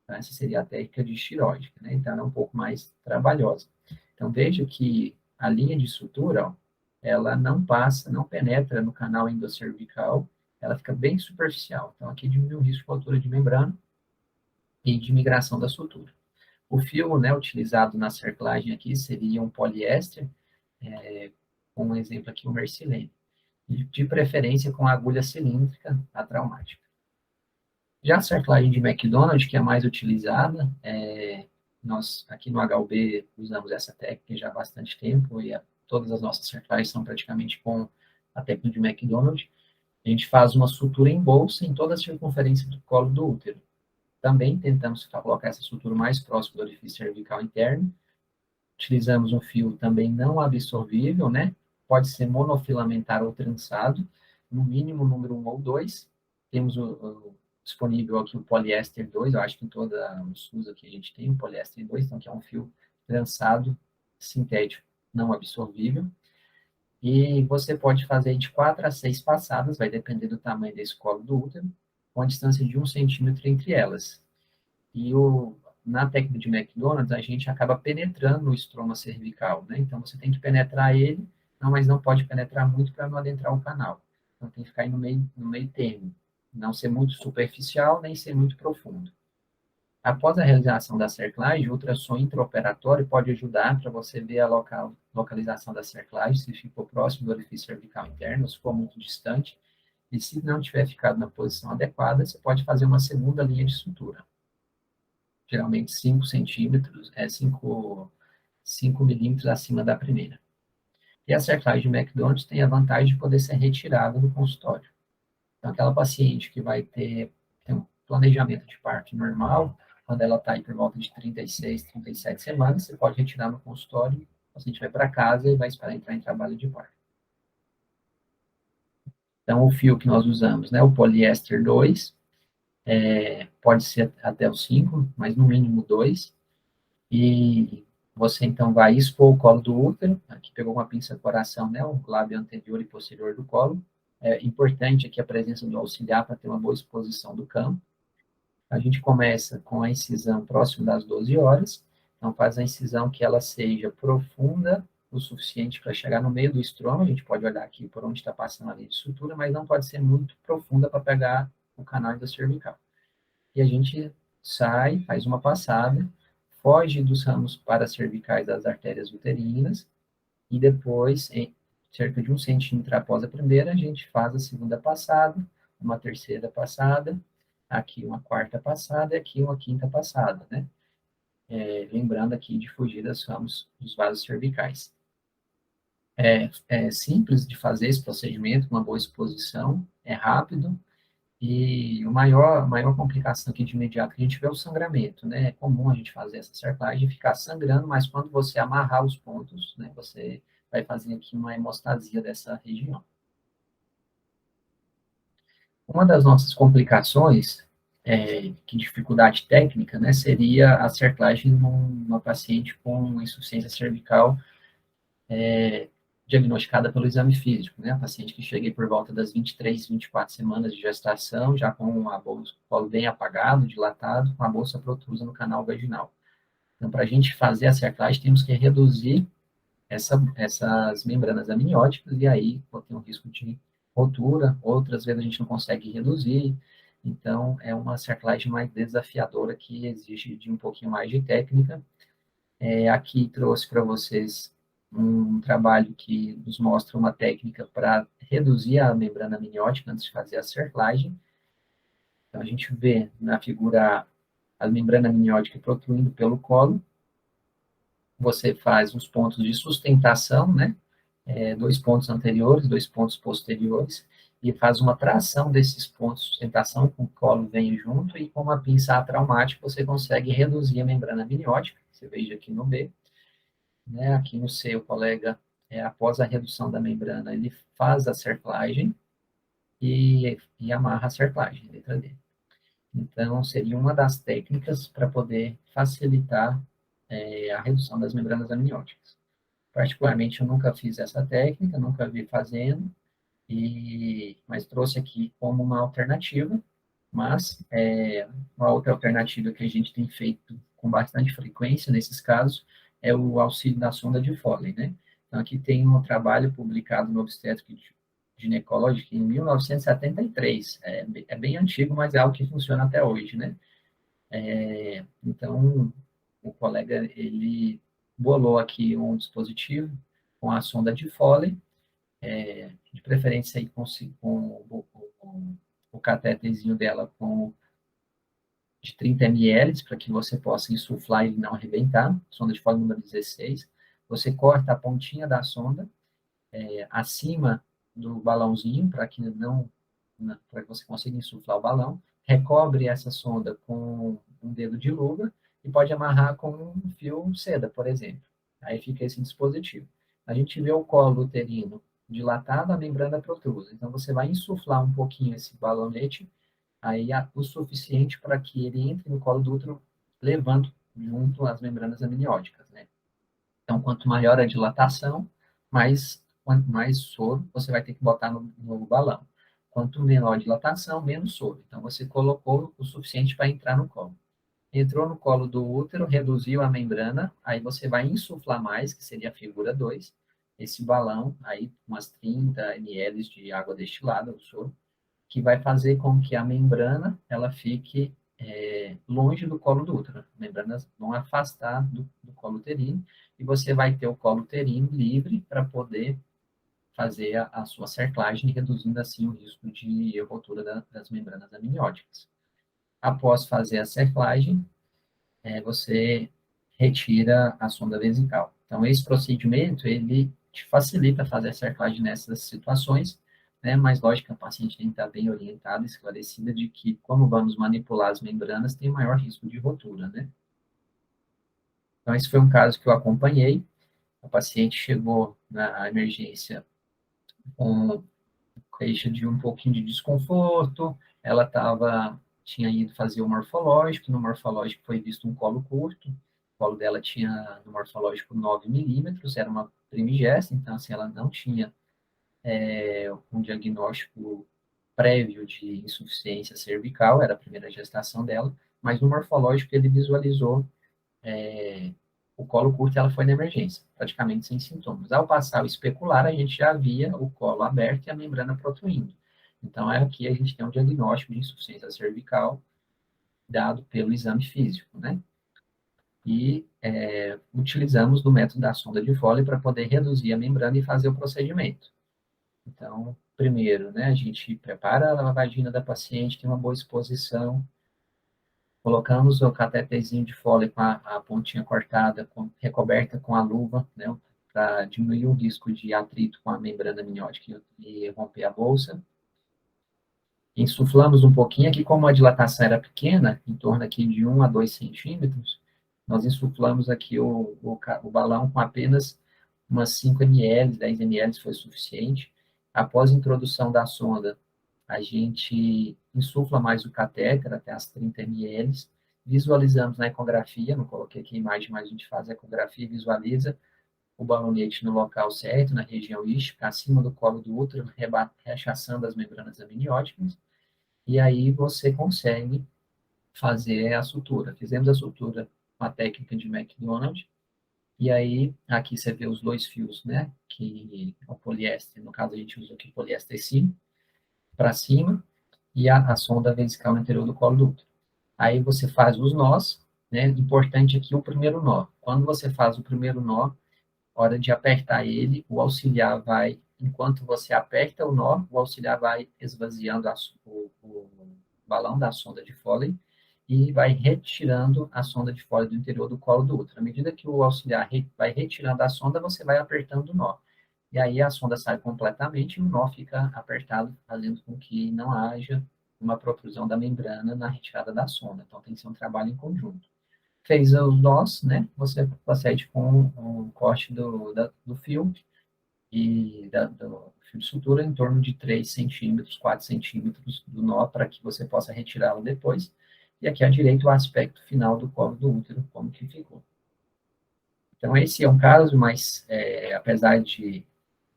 Então, essa seria a técnica de xiródica, né? Então, ela é um pouco mais trabalhosa. Então, veja que a linha de sutura, ó, ela não passa, não penetra no canal endocervical, ela fica bem superficial. Então, aqui diminui o risco de rotura de membrana e de migração da sutura. O fio, né, utilizado na cerclagem aqui seria um poliéster, com um exemplo aqui, o mercilene, de preferência com agulha cilíndrica, a traumática. Já a cerclagem de McDonald, que é a mais utilizada, nós aqui no HUB usamos essa técnica já há bastante tempo, e todas as nossas cerclagens são praticamente com a técnica de McDonald. A gente faz uma sutura em bolsa em toda a circunferência do colo do útero. Também tentamos colocar essa sutura mais próximo do orifício cervical interno. Utilizamos um fio também não absorvível, né? Pode ser monofilamentar ou trançado, no mínimo número 1 ou 2. Temos disponível aqui o poliéster 2, eu acho que em toda o SUS aqui a gente tem o poliéster 2, então que é um fio trançado, sintético, não absorvível. E você pode fazer de 4 a 6 passadas, vai depender do tamanho desse colo do útero, com a distância de 1 centímetro entre elas. E na técnica de McDonald's, a gente acaba penetrando o estroma cervical, né? Então, você tem que penetrar ele, mas não pode penetrar muito para não adentrar o canal. Então, tem que ficar aí no meio termo. Não ser muito superficial, nem ser muito profundo. Após a realização da cerclagem, o ultrassom intraoperatório pode ajudar para você ver a localização da cerclagem, se ficou próximo do orifício cervical interno, se for muito distante. E se não tiver ficado na posição adequada, você pode fazer uma segunda linha de sutura. Geralmente 5 centímetros, 5 milímetros acima da primeira. E a cerclagem de McDonald's tem a vantagem de poder ser retirada no consultório. Então, aquela paciente que vai ter um planejamento de parto normal, quando ela está aí por volta de 36, 37 semanas, você pode retirar no consultório, o paciente vai para casa e vai esperar entrar em trabalho de parto. Então, o fio que nós usamos, né, o poliéster 2, pode ser até o 5, mas no mínimo 2, e você então vai expor o colo do útero, aqui pegou uma pinça coração, né, o lábio anterior e posterior do colo. É importante aqui a presença do auxiliar para ter uma boa exposição do campo. A gente começa com a incisão próximo das 12 horas, então faz a incisão que ela seja profunda o suficiente para chegar no meio do estroma, a gente pode olhar aqui por onde está passando a linha de sutura, mas não pode ser muito profunda para pegar o canal da cervical. E a gente sai, faz uma passada, foge dos ramos paracervicais das artérias uterinas, e depois cerca de 1 centímetro após a primeira, a gente faz a segunda passada, uma terceira passada, aqui uma quarta passada e aqui uma quinta passada, né? Lembrando aqui de fugir das ramos dos vasos cervicais. É simples de fazer esse procedimento, uma boa exposição, é rápido, e a maior complicação aqui de imediato que a gente vê é o sangramento, né? É comum a gente fazer essa cerclagem e ficar sangrando, mas quando você amarrar os pontos, né, você vai fazer aqui uma hemostasia dessa região. Uma das nossas complicações, que dificuldade técnica, né, seria a cerclagem numa paciente com insuficiência cervical diagnosticada pelo exame físico, né? A paciente que chega aí por volta das 23, 24 semanas de gestação, já com a bolsa, o colo bem apagado, dilatado, com a bolsa protrusa no canal vaginal. Então, para a gente fazer a cerclagem, temos que reduzir essas membranas amnióticas, e aí tem um risco de rotura, outras vezes a gente não consegue reduzir, então é uma cerclagem mais desafiadora que exige de um pouquinho mais de técnica. Aqui trouxe para vocês um trabalho que nos mostra uma técnica para reduzir a membrana amniótica antes de fazer a cerclagem. Então, a gente vê na figura a membrana amniótica protruindo pelo colo, você faz uns pontos de sustentação, né? 2 pontos anteriores, 2 pontos posteriores, e faz uma tração desses pontos de sustentação, com o colo vem junto, e com uma pinça atraumática você consegue reduzir a membrana amniótica, você veja aqui no B, né? Aqui no C, o colega, após a redução da membrana, ele faz a cerclagem e amarra a cerclagem, letra D. Então, seria uma das técnicas para poder facilitar a redução das membranas amnióticas. Particularmente, eu nunca fiz essa técnica, nunca vi fazendo, mas trouxe aqui como uma alternativa, mas uma outra alternativa que a gente tem feito com bastante frequência nesses casos é o auxílio da sonda de Foley, né? Então, aqui tem um trabalho publicado no Obstetric Gynecology em 1973, é bem antigo, mas é algo que funciona até hoje, né? Então, o colega, ele bolou aqui um dispositivo com a sonda de Foley, de preferência aí com o catéterzinho dela de 30 ml, para que você possa insuflar e não arrebentar, sonda de Foley número 16. Você corta a pontinha da sonda acima do balãozinho, para que você consiga insuflar o balão, recobre essa sonda com um dedo de luva e pode amarrar com um fio seda, por exemplo. Aí fica esse dispositivo. A gente vê o colo uterino dilatado, a membrana protrusa. Então, você vai insuflar um pouquinho esse balonete, aí o suficiente para que ele entre no colo do útero, levando junto as membranas amnióticas, né? Então, quanto maior a dilatação, quanto mais soro você vai ter que botar no balão. Quanto menor a dilatação, menos soro. Então, você colocou o suficiente para entrar no colo. Entrou no colo do útero, reduziu a membrana, aí você vai insuflar mais, que seria a figura 2, esse balão, aí umas 30 ml de água destilada, o soro, que vai fazer com que a membrana ela fique longe do colo do útero. As membranas vão afastar do colo uterino e você vai ter o colo uterino livre para poder fazer a sua cerclagem, reduzindo assim o risco de rotura das membranas amnióticas. Após fazer a cerclagem, você retira a sonda vesical. Então, esse procedimento, ele te facilita fazer a cerclagem nessas situações, né? Mas, lógico, que a paciente tem que estar bem orientada, esclarecida de que, como vamos manipular as membranas, tem maior risco de rotura, né? Então, esse foi um caso que eu acompanhei. A paciente chegou na emergência com queixa de um pouquinho de desconforto, ela tinha ido fazer o morfológico, no morfológico foi visto um colo curto, o colo dela tinha, no morfológico, 9 milímetros, era uma primigesta, então, assim, ela não tinha um diagnóstico prévio de insuficiência cervical, era a primeira gestação dela, mas no morfológico ele visualizou o colo curto e ela foi na emergência, praticamente sem sintomas. Ao passar o especular, a gente já via o colo aberto e a membrana protruindo. Então, aqui a gente tem um diagnóstico de insuficiência cervical dado pelo exame físico, né? e utilizamos do método da sonda de Foley para poder reduzir a membrana e fazer o procedimento. Então, primeiro, né, a gente prepara a vagina da paciente, tem uma boa exposição, colocamos o catetezinho de Foley com a pontinha cortada, recoberta com a luva, né, para diminuir o risco de atrito com a membrana amniótica e romper a bolsa. Insuflamos um pouquinho aqui, como a dilatação era pequena, em torno aqui de 1 a 2 centímetros, nós insuflamos aqui o balão com apenas umas 5 ml, 10 ml foi suficiente. Após a introdução da sonda, a gente insufla mais o catéter até as 30 ml, visualizamos na ecografia, não coloquei aqui a imagem, mas a gente faz a ecografia e visualiza o balonete no local certo, na região isquial, acima do colo do útero, rechaçando as membranas amnióticas, e aí você consegue fazer a sutura. Fizemos a sutura com a técnica de McDonald, e aí aqui você vê os dois fios, né, que é o poliéster, no caso a gente usa aqui poliéster sim, para cima, e a sonda vesical no interior do colo do útero. Aí você faz os nós, né, importante aqui o primeiro nó. Quando você faz o primeiro nó, hora de apertar ele, o auxiliar vai, enquanto você aperta o nó, o auxiliar vai esvaziando o balão da sonda de Foley e vai retirando a sonda de Foley do interior do colo do útero. À medida que o auxiliar vai retirando a sonda, você vai apertando o nó. E aí a sonda sai completamente e o nó fica apertado, fazendo com que não haja uma protrusão da membrana na retirada da sonda. Então tem que ser um trabalho em conjunto. Fez os nós, né? Você procede com o corte do fio e do fio de sutura em torno de 3 centímetros, 4 centímetros do nó para que você possa retirá-lo depois. E aqui à direita o aspecto final do colo do útero, como que ficou. Então esse é um caso, mas apesar de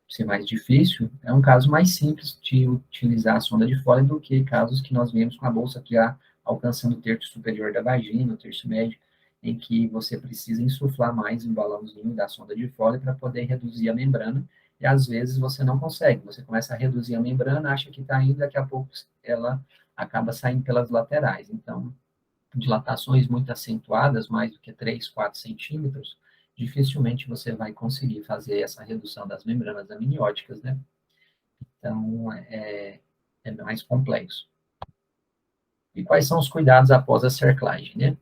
ser mais difícil, é um caso mais simples de utilizar a sonda de Foley do que casos que nós vemos com a bolsa já alcançando o terço superior da vagina, o terço médio, em que você precisa insuflar mais um balãozinho da sonda de Foley para poder reduzir a membrana, e às vezes você não consegue, você começa a reduzir a membrana, acha que está indo, daqui a pouco ela acaba saindo pelas laterais. Então, dilatações muito acentuadas, mais do que 3, 4 centímetros, dificilmente você vai conseguir fazer essa redução das membranas amnióticas, né? Então, é mais complexo. E quais são os cuidados após a cerclagem, né?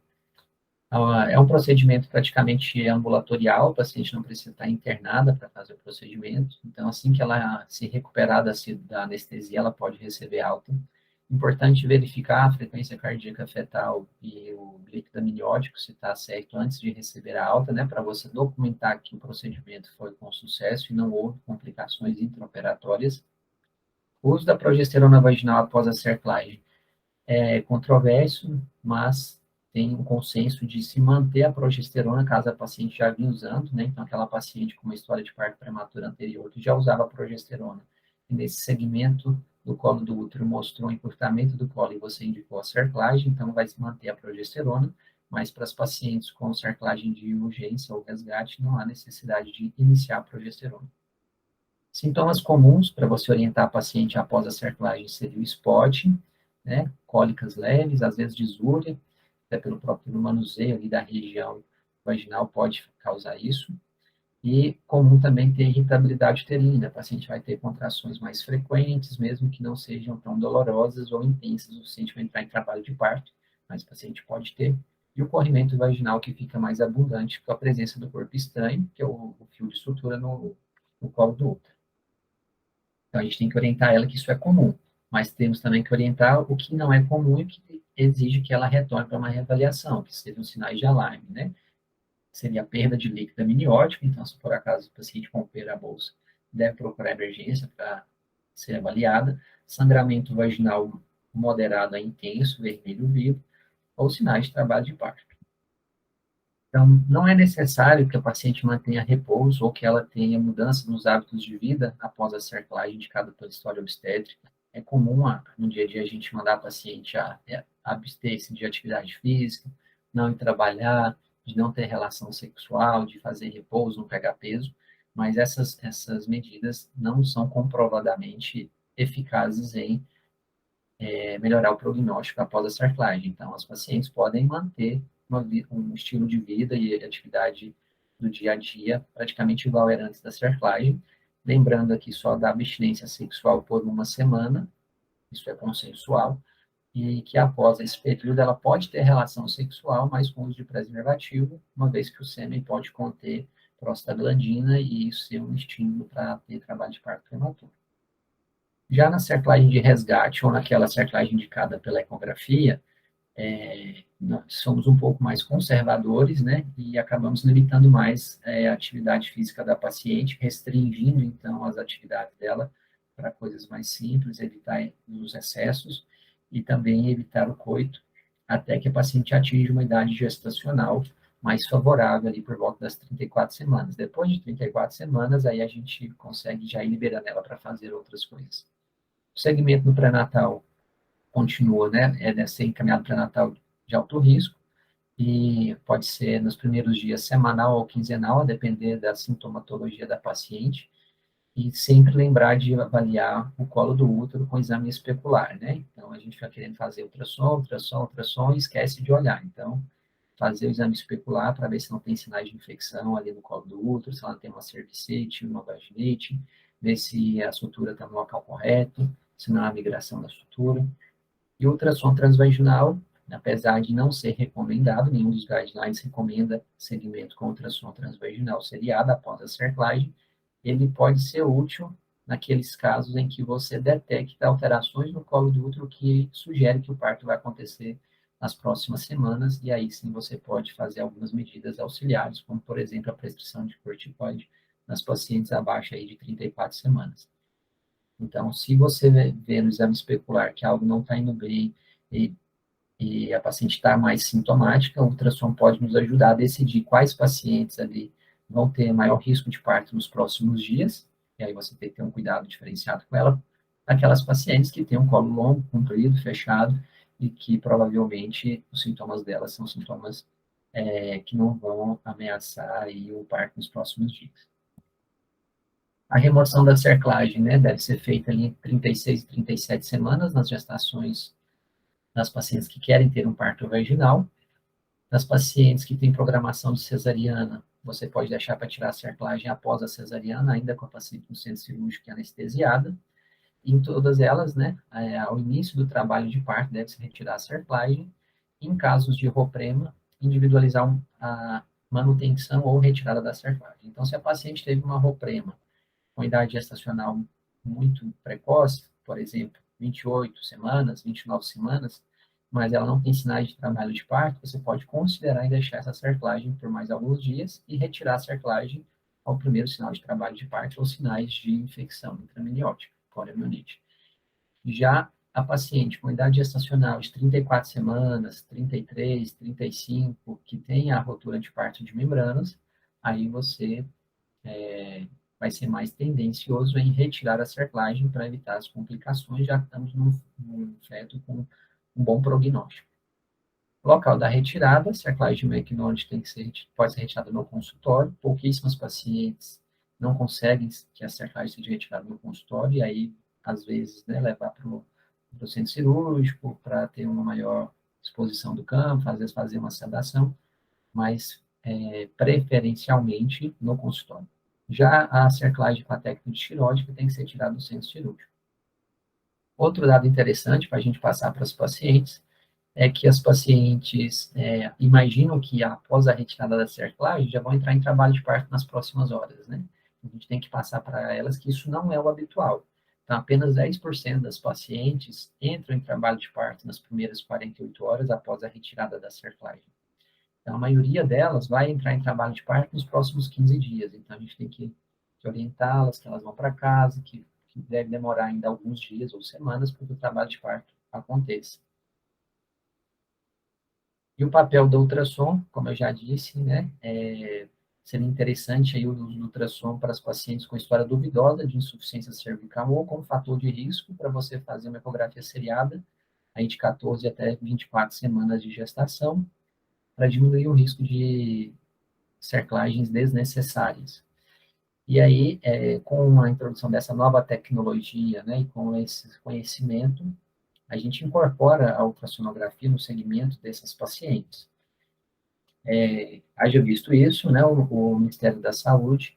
É um procedimento praticamente ambulatorial, o paciente não precisa estar internada para fazer o procedimento, então, assim que ela se recuperar da anestesia, ela pode receber alta. Importante verificar a frequência cardíaca fetal e o líquido amniótico, se está certo antes de receber a alta, né, para você documentar que o procedimento foi com sucesso e não houve complicações intraoperatórias. O uso da progesterona vaginal após a cerclagem é controverso, mas tem um consenso de se manter a progesterona caso a paciente já vinha usando, né? Então, aquela paciente com uma história de parto prematuro anterior que já usava progesterona, e nesse segmento do colo do útero mostrou um encurtamento do colo e você indicou a cerclagem, então vai se manter a progesterona, mas para as pacientes com cerclagem de urgência ou resgate, não há necessidade de iniciar a progesterona. Sintomas comuns para você orientar a paciente após a cerclagem seria o SPOT, né, cólicas leves, às vezes disúria, até pelo próprio manuseio ali da região vaginal pode causar isso, e comum também ter irritabilidade uterina, a paciente vai ter contrações mais frequentes, mesmo que não sejam tão dolorosas ou intensas o suficiente para entrar em trabalho de parto, mas o paciente pode ter, e o corrimento vaginal que fica mais abundante com a presença do corpo estranho, que é o fio de sutura no colo do útero. Então, a gente tem que orientar ela que isso é comum, mas temos também que orientar o que não é comum e que exige que ela retorne para uma reavaliação, que seriam sinais de alarme, né? Seria a perda de líquido amniótico, então, se por acaso o paciente romper a bolsa, deve procurar emergência para ser avaliada, sangramento vaginal moderado a intenso, vermelho vivo, ou sinais de trabalho de parto. Então, não é necessário que a paciente mantenha repouso ou que ela tenha mudança nos hábitos de vida após a cerclagem indicada pela história obstétrica. É comum no dia a dia a gente mandar a paciente a abster-se de atividade física, não ir trabalhar, de não ter relação sexual, de fazer repouso, não pegar peso, mas essas medidas não são comprovadamente eficazes em melhorar o prognóstico após a cerclagem. Então, as pacientes podem manter um estilo de vida e atividade do dia a dia praticamente igual era antes da cerclagem, lembrando aqui só da abstinência sexual por uma semana, isso é consensual, e que após esse período ela pode ter relação sexual, mas com uso de preservativo, uma vez que o sêmen pode conter prostaglandina e isso ser um estímulo para ter trabalho de parto prematuro. Já na cerclagem de resgate, ou naquela cerclagem indicada pela ecografia, nós somos um pouco mais conservadores, né, e acabamos limitando mais a atividade física da paciente, restringindo, então, as atividades dela para coisas mais simples, evitar os excessos e também evitar o coito, até que a paciente atinja uma idade gestacional mais favorável, ali por volta das 34 semanas. Depois de 34 semanas, aí a gente consegue já ir liberando ela para fazer outras coisas. O segmento no pré-natal continua, né? Deve ser encaminhado pré-natal de alto risco, e pode ser nos primeiros dias semanal ou quinzenal, a depender da sintomatologia da paciente, e sempre lembrar de avaliar o colo do útero com exame especular, né? Então, a gente fica querendo fazer ultrassom, e esquece de olhar. Então, fazer o exame especular para ver se não tem sinais de infecção ali no colo do útero, se ela tem uma cervicite, uma vaginite, ver se a sutura está no local correto, se não há migração da sutura. E o ultrassom transvaginal, apesar de não ser recomendado, nenhum dos guidelines recomenda segmento com ultrassom transvaginal seriado após a cerclagem, ele pode ser útil naqueles casos em que você detecta alterações no colo do útero que sugere que o parto vai acontecer nas próximas semanas, e aí sim você pode fazer algumas medidas auxiliares, como, por exemplo, a prescrição de corticoide nas pacientes abaixo aí de 34 semanas. Então, se você vê no exame especular que algo não está indo bem e, e a paciente está mais sintomática, o ultrassom pode nos ajudar a decidir quais pacientes ali vão ter maior risco de parto nos próximos dias, e aí você tem que ter um cuidado diferenciado com ela, aquelas pacientes que têm um colo longo, comprido, fechado, e que provavelmente os sintomas delas são sintomas que não vão ameaçar aí o parto nos próximos dias. A remoção da cerclagem, né, deve ser feita ali entre 36 e 37 semanas nas gestações das pacientes que querem ter um parto vaginal. Das pacientes que têm programação de cesariana, você pode deixar para tirar a cerclagem após a cesariana, ainda com a paciente no centro cirúrgico e anestesiada. Em todas elas, né, ao início do trabalho de parto, deve-se retirar a cerclagem. Em casos de roprema, individualizar a manutenção ou retirada da cerclagem. Então, se a paciente teve uma roprema com idade gestacional muito precoce, por exemplo, 28 semanas, 29 semanas, mas ela não tem sinais de trabalho de parto, você pode considerar em deixar essa cerclagem por mais alguns dias e retirar a cerclagem ao primeiro sinal de trabalho de parto ou sinais de infecção intramniótica, poliomielite. Já a paciente com idade gestacional de 34 semanas, 33, 35, que tem a rotura de parto de membranas, aí você vai ser mais tendencioso em retirar a cerclagem para evitar as complicações, já que estamos num feto com um bom prognóstico. Local da retirada, cerclagem de McNord pode ser retirada no consultório, pouquíssimas pacientes não conseguem que a cerclagem seja retirada no consultório, e aí, às vezes, né, levar para o centro cirúrgico, para ter uma maior exposição do campo, às vezes fazer uma sedação, mas preferencialmente no consultório. Já a cerclagem com a técnica de tireoide tem que ser tirada do centro cirúrgico. Outro dado interessante para a gente passar para os pacientes é que as pacientes imaginam que após a retirada da cerclagem já vão entrar em trabalho de parto nas próximas horas, né? A gente tem que passar para elas que isso não é o habitual. Então, apenas 10% das pacientes entram em trabalho de parto nas primeiras 48 horas após a retirada da cerclagem. Então, a maioria delas vai entrar em trabalho de parto nos próximos 15 dias. Então, a gente tem que orientá-las, que elas vão para casa, que deve demorar ainda alguns dias ou semanas para que o trabalho de parto aconteça. E o papel do ultrassom, como eu já disse, né, seria interessante aí o uso do ultrassom para as pacientes com história duvidosa de insuficiência cervical ou com fator de risco para você fazer uma ecografia seriada, aí de 14 até 24 semanas de gestação, para diminuir o risco de cerclagens desnecessárias. E aí, com a introdução dessa nova tecnologia, né, e com esse conhecimento, a gente incorpora a ultrassonografia no segmento dessas pacientes. Haja visto isso, né, o Ministério da Saúde,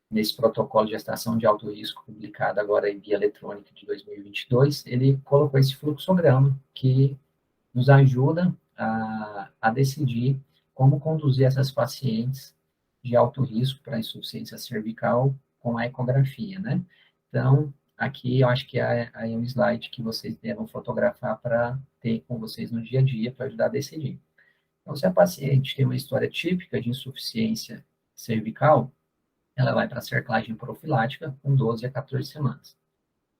nesse protocolo de gestação de alto risco, publicado agora em via eletrônica de 2022, ele colocou esse fluxograma que nos ajuda a decidir como conduzir essas pacientes de alto risco para insuficiência cervical com a ecografia, né? Então, aqui eu acho que é um slide que vocês devem fotografar para ter com vocês no dia a dia, para ajudar a decidir. Então, se a paciente tem uma história típica de insuficiência cervical, ela vai para a cerclagem profilática com 12 a 14 semanas.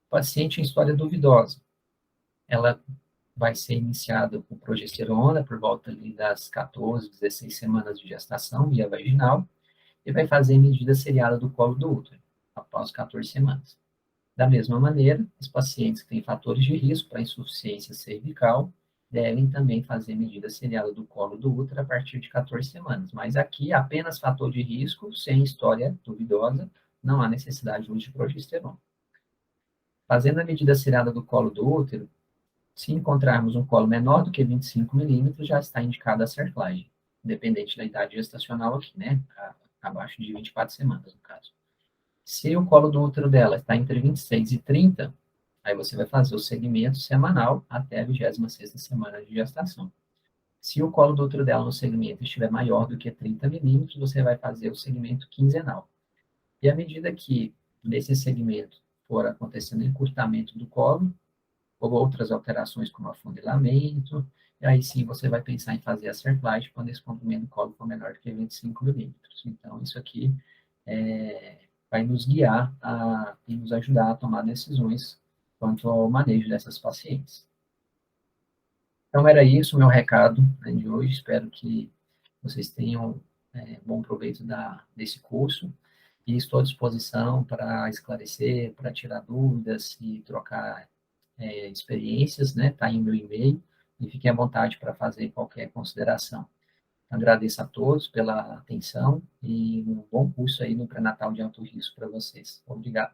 Paciente em história duvidosa, ela vai ser iniciada com progesterona por volta ali das 14, 16 semanas de gestação, via vaginal, e vai fazer medida seriada do colo do útero, após 14 semanas. Da mesma maneira, os pacientes que têm fatores de risco para insuficiência cervical devem também fazer medida seriada do colo do útero a partir de 14 semanas. Mas aqui, apenas fator de risco, sem história duvidosa, não há necessidade de uso de progesterona. Fazendo a medida seriada do colo do útero, se encontrarmos um colo menor do que 25 milímetros, já está indicada a cerclagem, independente da idade gestacional aqui, né? Abaixo de 24 semanas, no caso. Se o colo do útero dela está entre 26 e 30, aí você vai fazer o segmento semanal até a 26ª semana de gestação. Se o colo do útero dela no segmento estiver maior do que 30 milímetros, você vai fazer o segmento quinzenal. E à medida que nesse segmento for acontecendo encurtamento do colo, ou outras alterações como afunilamento, e aí sim você vai pensar em fazer a cerclagem quando esse comprimento do colo for menor do que 25 milímetros. Então, isso aqui vai nos guiar e nos ajudar a tomar decisões quanto ao manejo dessas pacientes. Então, era isso o meu recado, né, de hoje. Espero que vocês tenham bom proveito desse curso e estou à disposição para esclarecer, para tirar dúvidas e trocar experiências, né? Está em meu e-mail e fiquem à vontade para fazer qualquer consideração. Agradeço a todos pela atenção e um bom curso aí no pré-natal de alto risco para vocês. Obrigado.